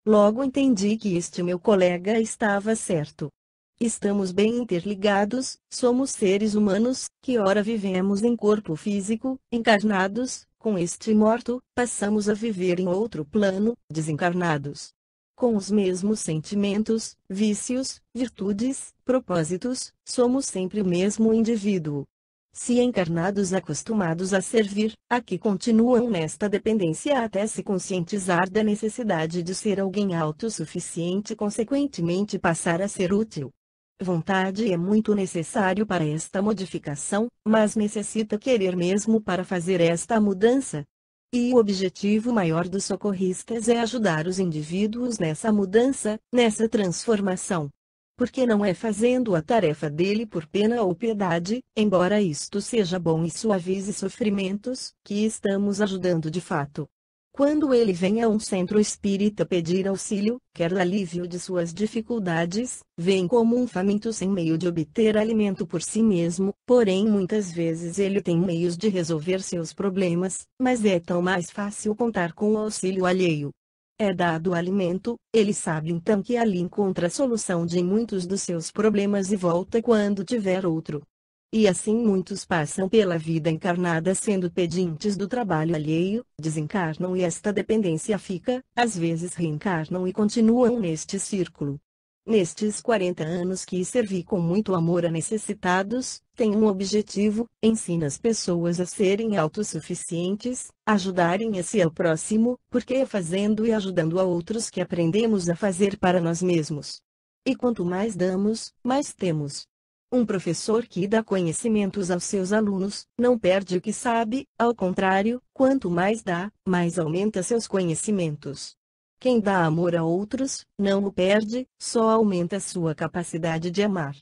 [SPEAKER 1] Logo entendi que este meu colega estava certo. Estamos bem interligados, somos seres humanos, que ora vivemos em corpo físico, encarnados, com este morto, passamos a viver em outro plano, desencarnados. Com os mesmos sentimentos, vícios, virtudes, propósitos, somos sempre o mesmo indivíduo. Se encarnados acostumados a servir, aqui continuam nesta dependência até se conscientizar da necessidade de ser alguém autossuficiente e consequentemente passar a ser útil. Vontade é muito necessário para esta modificação, mas necessita querer mesmo para fazer esta mudança. E o objetivo maior dos socorristas é ajudar os indivíduos nessa mudança, nessa transformação. porque não é fazendo a tarefa dele por pena ou piedade, embora isto seja bom e suavize sofrimentos, que estamos ajudando de fato. Quando ele vem a um centro espírita pedir auxílio, quer alívio de suas dificuldades, vem como um faminto sem meio de obter alimento por si mesmo, porém muitas vezes ele tem meios de resolver seus problemas, mas é tão mais fácil contar com o auxílio alheio. É dado o alimento, ele sabe então que ali encontra a solução de muitos dos seus problemas e volta quando tiver outro. E assim muitos passam pela vida encarnada sendo pedintes do trabalho alheio, desencarnam e esta dependência fica, às vezes reencarnam e continuam neste círculo. Nestes 40 anos que servi com muito amor a necessitados, tenho um objetivo: ensina as pessoas a serem autossuficientes, ajudarem a si ao próximo, porque é fazendo e ajudando a outros que aprendemos a fazer para nós mesmos. E quanto mais damos, mais temos. Um professor que dá conhecimentos aos seus alunos, não perde o que sabe, ao contrário, quanto mais dá, mais aumenta seus conhecimentos. Quem dá amor a outros, não o perde, só aumenta sua capacidade de amar.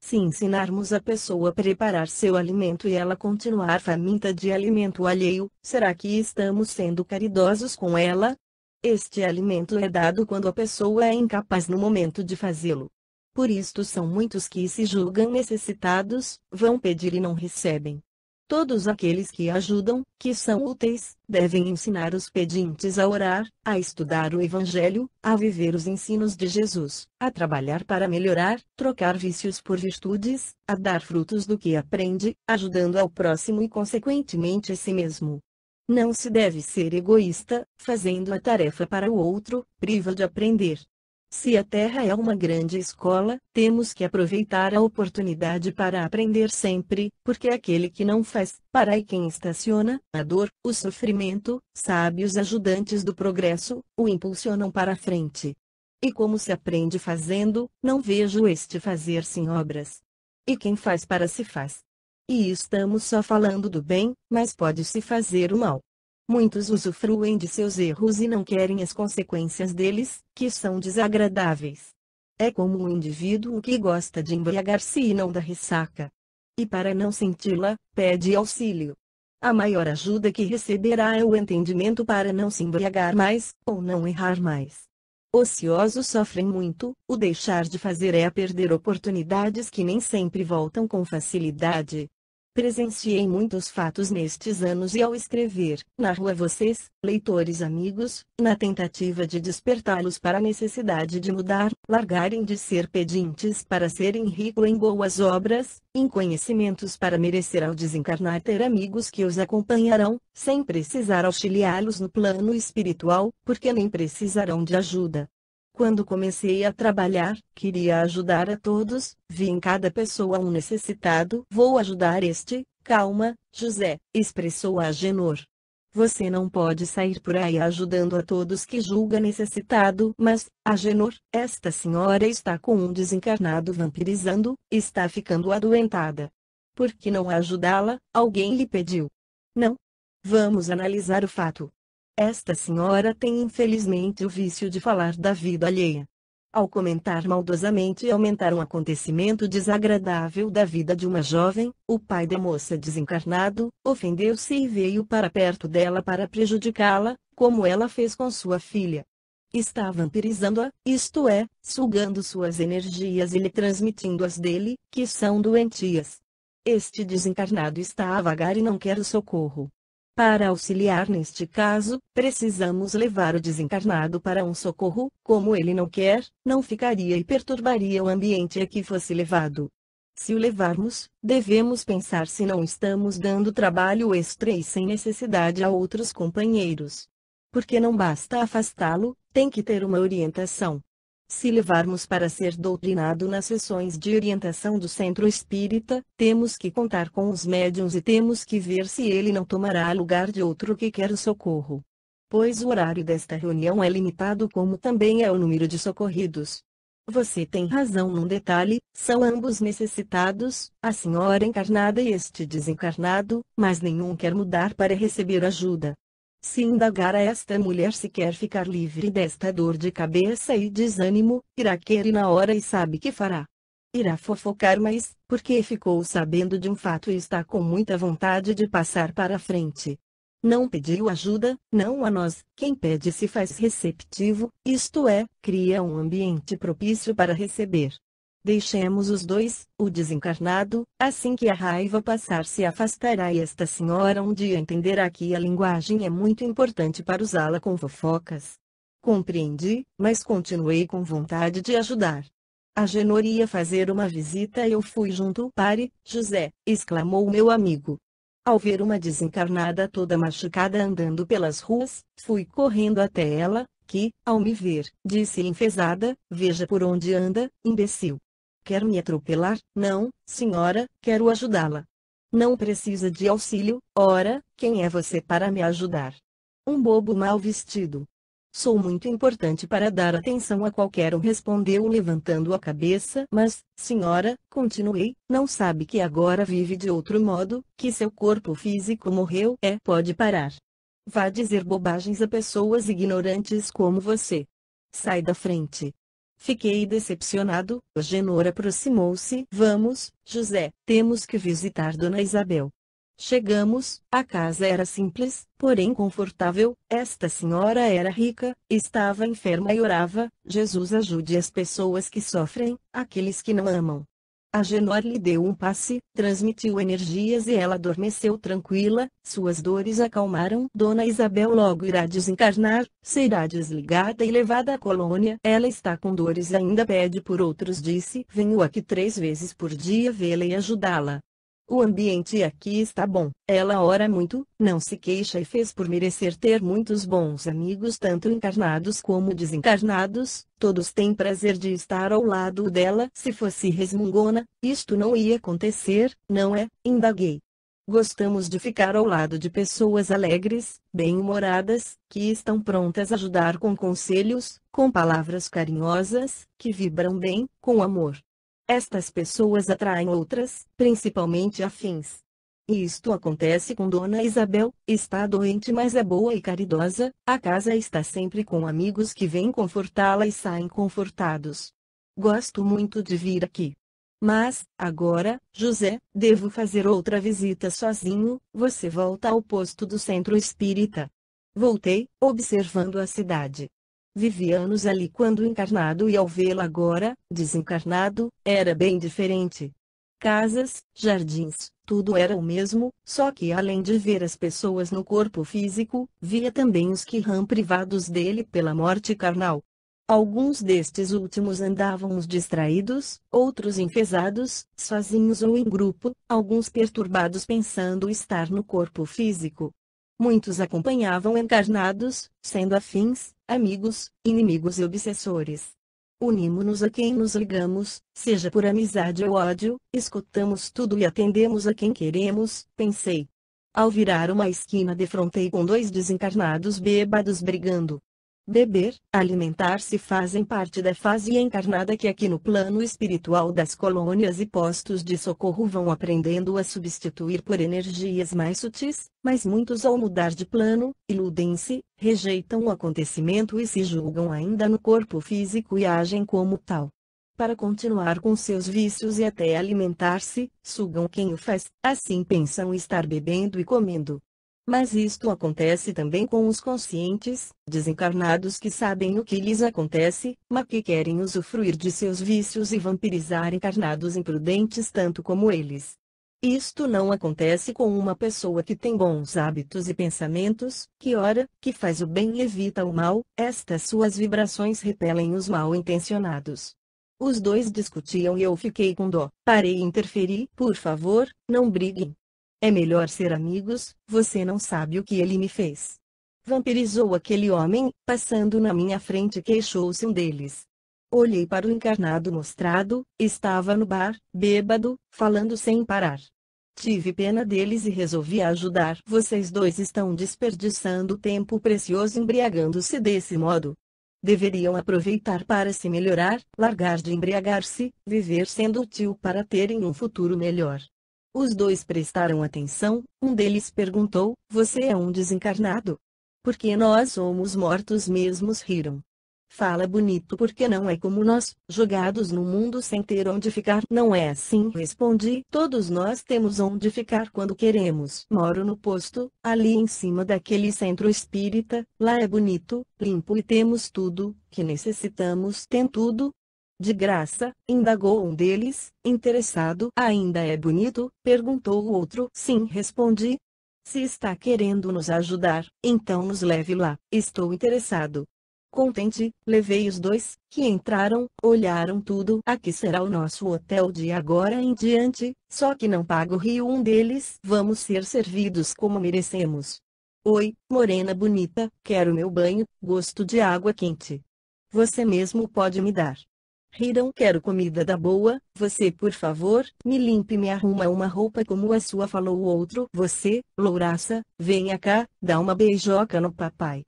[SPEAKER 1] Se ensinarmos a pessoa a preparar seu alimento e ela continuar faminta de alimento alheio, será que estamos sendo caridosos com ela? Este alimento é dado quando a pessoa é incapaz no momento de fazê-lo. Por isto são muitos que se julgam necessitados, vão pedir e não recebem. Todos aqueles que ajudam, que são úteis, devem ensinar os pedintes a orar, a estudar o Evangelho, a viver os ensinos de Jesus, a trabalhar para melhorar, trocar vícios por virtudes, a dar frutos do que aprende, ajudando ao próximo e consequentemente a si mesmo. Não se deve ser egoísta, fazendo a tarefa para o outro, priva de aprender. Se a Terra é uma grande escola, temos que aproveitar a oportunidade para aprender sempre, porque aquele que não faz, para e quem estaciona, a dor, o sofrimento, sábios ajudantes do progresso, o impulsionam para a frente. E como se aprende fazendo, não vejo este fazer sem obras. E quem faz para si faz. E estamos só falando do bem, mas pode-se fazer o mal. Muitos usufruem de seus erros e não querem as consequências deles, que são desagradáveis. É como um indivíduo que gosta de embriagar-se e não da ressaca. E para não senti-la, pede auxílio. A maior ajuda que receberá é o entendimento para não se embriagar mais, ou não errar mais. Ociosos sofrem muito, o deixar de fazer é a perder oportunidades que nem sempre voltam com facilidade. Presenciei muitos fatos nestes anos e ao escrever, narro a vocês, leitores amigos, na tentativa de despertá-los para a necessidade de mudar, largarem de ser pedintes para serem ricos em boas obras, em conhecimentos para merecer ao desencarnar ter amigos que os acompanharão, sem precisar auxiliá-los no plano espiritual, porque nem precisarão de ajuda. Quando comecei a trabalhar, queria ajudar a todos, vi em cada pessoa um necessitado. Vou ajudar este, calma, José, expressou Agenor. Você não pode sair por aí ajudando a todos que julga necessitado. Mas, Agenor, esta senhora está com um desencarnado vampirizando, está ficando adoentada. Por que não ajudá-la? Alguém lhe pediu. Não. Vamos analisar o fato. Esta senhora tem infelizmente o vício de falar da vida alheia. Ao comentar maldosamente e aumentar um acontecimento desagradável da vida de uma jovem, o pai da moça desencarnado, ofendeu-se e veio para perto dela para prejudicá-la, como ela fez com sua filha. Está vampirizando-a, isto é, sugando suas energias e lhe transmitindo as dele, que são doentias. Este desencarnado está a vagar e não quer o socorro. Para auxiliar neste caso, precisamos levar o desencarnado para um socorro. Como ele não quer, não ficaria e perturbaria o ambiente a que fosse levado. Se o levarmos, devemos pensar se não estamos dando trabalho extra e sem necessidade a outros companheiros. Porque não basta afastá-lo, tem que ter uma orientação. Se levarmos para ser doutrinado nas sessões de orientação do centro espírita, temos que contar com os médiuns e temos que ver se ele não tomará lugar de outro que quer o socorro. Pois o horário desta reunião é limitado, como também é o número de socorridos. Você tem razão num detalhe, são ambos necessitados, a senhora encarnada e este desencarnado, mas nenhum quer mudar para receber ajuda. Se indagar a esta mulher se quer ficar livre desta dor de cabeça e desânimo, irá querer na hora e sabe que fará. Irá fofocar mais, porque ficou sabendo de um fato e está com muita vontade de passar para frente. Não pediu ajuda, não a nós, quem pede se faz receptivo, isto é, cria um ambiente propício para receber. Deixemos os dois, o desencarnado, assim que a raiva passar se afastará e esta senhora um dia entenderá que a linguagem é muito importante para usá-la com fofocas. Compreendi, mas continuei com vontade de ajudar. A Genor ia fazer uma visita e eu fui junto. Pare, José, exclamou meu amigo. Ao ver uma desencarnada toda machucada andando pelas ruas, fui correndo até ela, que, ao me ver, disse enfesada, veja por onde anda, imbecil. Quer me atropelar? Não, senhora, quero ajudá-la. Não precisa de auxílio, ora, quem é você para me ajudar? Um bobo mal vestido. Sou muito importante para dar atenção a qualquer um, respondeu levantando a cabeça, mas, senhora, continuei, não sabe que agora vive de outro modo, que seu corpo físico morreu? Pode parar. Vá dizer bobagens a pessoas ignorantes como você. Sai da frente. Fiquei decepcionado. A Genor aproximou-se. Vamos, José, temos que visitar Dona Isabel. Chegamos, a casa era simples, porém confortável. Esta senhora era rica, estava enferma e orava: Jesus ajude as pessoas que sofrem, aqueles que não amam. A Genor lhe deu um passe, transmitiu energias e ela adormeceu tranquila, suas dores acalmaram. Dona Isabel logo irá desencarnar, será desligada e levada à colônia. Ela está com dores e ainda pede por outros, disse. Venho aqui 3 vezes por dia vê-la e ajudá-la. O ambiente aqui está bom, ela ora muito, não se queixa e fez por merecer ter muitos bons amigos tanto encarnados como desencarnados, todos têm prazer de estar ao lado dela. Se fosse resmungona, isto não ia acontecer, não é? Indaguei. Gostamos de ficar ao lado de pessoas alegres, bem-humoradas, que estão prontas a ajudar com conselhos, com palavras carinhosas, que vibram bem, com amor. Estas pessoas atraem outras, principalmente afins. E isto acontece com Dona Isabel, está doente mas é boa e caridosa, a casa está sempre com amigos que vêm confortá-la e saem confortados. Gosto muito de vir aqui. Mas, agora, José, devo fazer outra visita sozinho, você volta ao posto do centro espírita. Voltei, observando a cidade. Vivi anos ali quando encarnado e ao vê-lo agora, desencarnado, era bem diferente. Casas, jardins, tudo era o mesmo, só que além de ver as pessoas no corpo físico, via também os que rão privados dele pela morte carnal. Alguns destes últimos andavam uns distraídos, outros enfesados, sozinhos ou em grupo, alguns perturbados pensando estar no corpo físico. Muitos acompanhavam encarnados, sendo afins, amigos, inimigos e obsessores. Unimo-nos a quem nos ligamos, seja por amizade ou ódio, escutamos tudo e atendemos a quem queremos, pensei. Ao virar uma esquina defrontei com 2 desencarnados bêbados brigando. Beber, alimentar-se fazem parte da fase encarnada que aqui no plano espiritual das colônias e postos de socorro vão aprendendo a substituir por energias mais sutis, mas muitos ao mudar de plano, iludem-se, rejeitam o acontecimento e se julgam ainda no corpo físico e agem como tal. Para continuar com seus vícios e até alimentar-se, sugam quem o faz, assim pensam estar bebendo e comendo. Mas isto acontece também com os conscientes, desencarnados que sabem o que lhes acontece, mas que querem usufruir de seus vícios e vampirizar encarnados imprudentes tanto como eles. Isto não acontece com uma pessoa que tem bons hábitos e pensamentos, que ora, que faz o bem e evita o mal, estas suas vibrações repelem os mal-intencionados. Os 2 discutiam e eu fiquei com dó. Parei e interferi. Por favor, não briguem. É melhor ser amigos, você não sabe o que ele me fez. Vampirizou aquele homem, passando na minha frente, queixou-se um deles. Olhei para o encarnado mostrado, estava no bar, bêbado, falando sem parar. Tive pena deles e resolvi ajudar. Vocês 2 estão desperdiçando tempo precioso embriagando-se desse modo. Deveriam aproveitar para se melhorar, largar de embriagar-se, viver sendo útil para terem um futuro melhor. Os 2 prestaram atenção, um deles perguntou: você é um desencarnado? Porque nós somos mortos mesmos, riram. Fala bonito porque não é como nós, jogados no mundo sem ter onde ficar. Não é assim, respondi. Todos nós temos onde ficar quando queremos. Moro no posto, ali em cima daquele centro espírita. Lá é bonito, limpo e temos tudo que necessitamos. Tem tudo? De graça? Indagou um deles, interessado. Ainda é bonito? Perguntou o outro. Sim, respondi. Se está querendo nos ajudar, então nos leve lá. Estou interessado. Contente, levei os dois, que entraram, olharam tudo. Aqui será o nosso hotel de agora em diante, só que não pago, riu um deles. Vamos ser servidos como merecemos. Oi, morena bonita, quero meu banho, gosto de água quente. Você mesmo pode me dar. Riram. Quero comida da boa, você por favor, me limpe e me arruma uma roupa como a sua, falou o outro. Você, louraça, venha cá, dá uma beijoca no papai.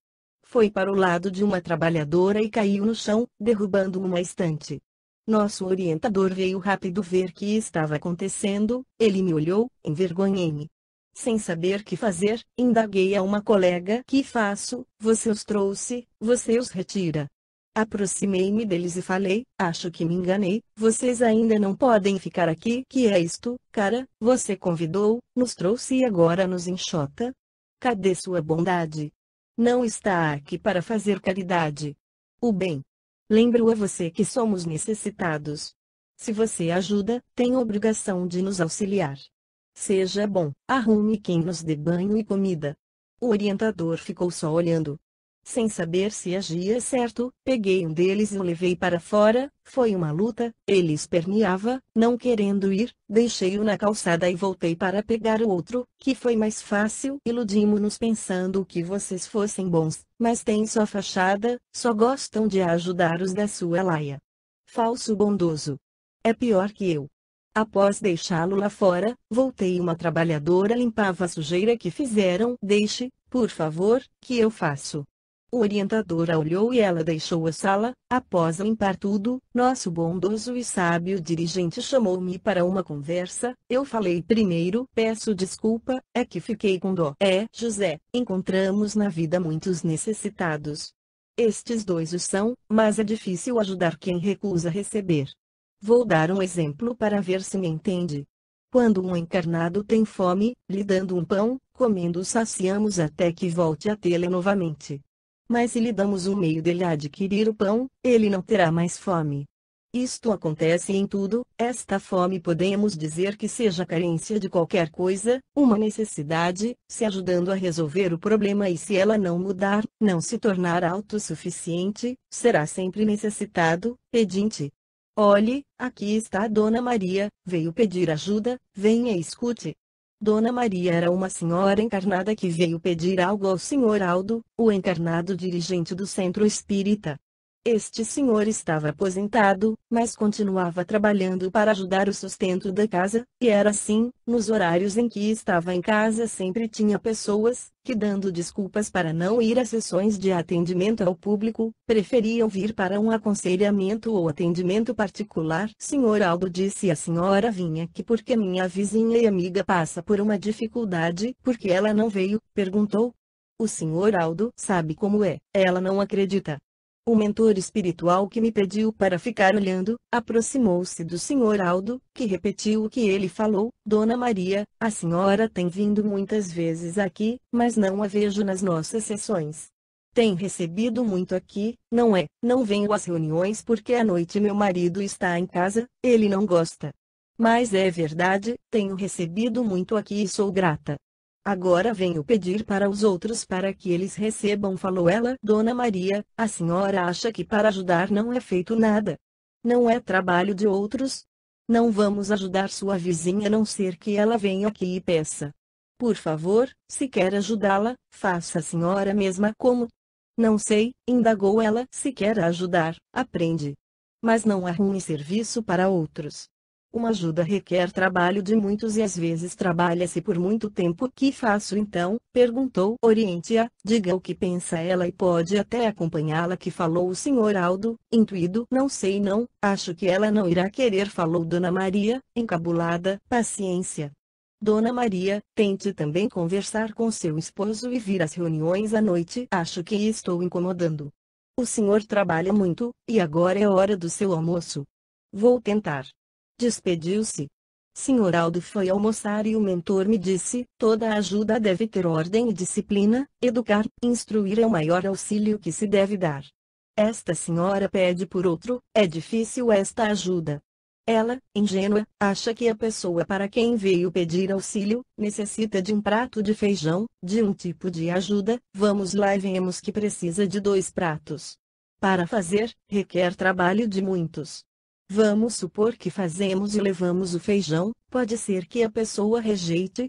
[SPEAKER 1] Foi para o lado de uma trabalhadora e caiu no chão, derrubando uma estante. Nosso orientador veio rápido ver que estava acontecendo, ele me olhou, envergonhei-me. Sem saber que fazer, indaguei a uma colega: que faço? Você os trouxe, você os retira. Aproximei-me deles e falei: acho que me enganei, vocês ainda não podem ficar aqui. Que é isto, cara? Você convidou, nos trouxe e agora nos enxota? Cadê sua bondade? Não está aqui para fazer caridade. O bem. Lembro a você que somos necessitados. Se você ajuda, tem obrigação de nos auxiliar. Seja bom, arrume quem nos dê banho e comida. O orientador ficou só olhando. Sem saber se agia certo, peguei um deles e o levei para fora. Foi uma luta, ele esperneava, não querendo ir, deixei-o na calçada e voltei para pegar o outro, que foi mais fácil. Iludimos-nos pensando que vocês fossem bons, mas têm só fachada, só gostam de ajudar os da sua laia. Falso bondoso. É pior que eu. Após deixá-lo lá fora, voltei. Uma trabalhadora limpava a sujeira que fizeram. Deixe, por favor, que eu faço. O orientador a olhou e ela deixou a sala. Após limpar tudo, nosso bondoso e sábio dirigente chamou-me para uma conversa. Eu falei primeiro: peço desculpa, é que fiquei com dó. José, encontramos na vida muitos necessitados. Estes dois o são, mas é difícil ajudar quem recusa receber. Vou dar um exemplo para ver se me entende. Quando um encarnado tem fome, lhe dando um pão, comendo saciamos até que volte a tê-lo novamente. Mas se lhe damos um meio dele adquirir o pão, ele não terá mais fome. Isto acontece em tudo. Esta fome podemos dizer que seja carência de qualquer coisa, uma necessidade, se ajudando a resolver o problema, e se ela não mudar, não se tornar autossuficiente, será sempre necessitado, pedinte. Olhe, aqui está a Dona Maria, veio pedir ajuda, venha e escute. Dona Maria era uma senhora encarnada que veio pedir algo ao Sr. Aldo, o encarnado dirigente do centro espírita. Este senhor estava aposentado, mas continuava trabalhando para ajudar o sustento da casa, e era assim: nos horários em que estava em casa sempre tinha pessoas, que dando desculpas para não ir a sessões de atendimento ao público, preferiam vir para um aconselhamento ou atendimento particular. Sr. Aldo disse: a senhora vinha aqui porque minha vizinha e amiga passa por uma dificuldade. Por que ela não veio? Perguntou. O Sr. Aldo sabe como é, ela não acredita. O mentor espiritual que me pediu para ficar olhando, aproximou-se do Sr. Aldo, que repetiu o que ele falou: Dona Maria, a senhora tem vindo muitas vezes aqui, mas não a vejo nas nossas sessões. Tem recebido muito aqui, não é? Não venho às reuniões porque à noite meu marido está em casa, ele não gosta. Mas é verdade, tenho recebido muito aqui e sou grata. Agora venho pedir para os outros para que eles recebam, falou ela. Dona Maria, a senhora acha que para ajudar não é feito nada? Não é trabalho de outros? Não vamos ajudar sua vizinha a não ser que ela venha aqui e peça. Por favor, se quer ajudá-la, faça a senhora mesma. Como? Não sei, indagou ela. Se quer ajudar, aprende. Mas não arrume serviço para outros. Uma ajuda requer trabalho de muitos e às vezes trabalha-se por muito tempo. Que faço então? Perguntou. Oriente-a, diga o que pensa ela e pode até acompanhá-la. Que falou o Sr. Aldo, intuído. Não sei não, acho que ela não irá querer, falou Dona Maria, encabulada. Paciência. Dona Maria, tente também conversar com seu esposo e vir às reuniões à noite. Acho que estou incomodando. O senhor trabalha muito, e agora é hora do seu almoço. Vou tentar. Despediu-se. Sr. Aldo foi almoçar e o mentor me disse: toda ajuda deve ter ordem e disciplina, educar, instruir é o maior auxílio que se deve dar. Esta senhora pede por outro, é difícil esta ajuda. Ela, ingênua, acha que a pessoa para quem veio pedir auxílio, necessita de um prato de feijão, de um tipo de ajuda. Vamos lá e vemos que precisa de 2 pratos. Para fazer, requer trabalho de muitos. Vamos supor que fazemos e levamos o feijão, pode ser que a pessoa rejeite,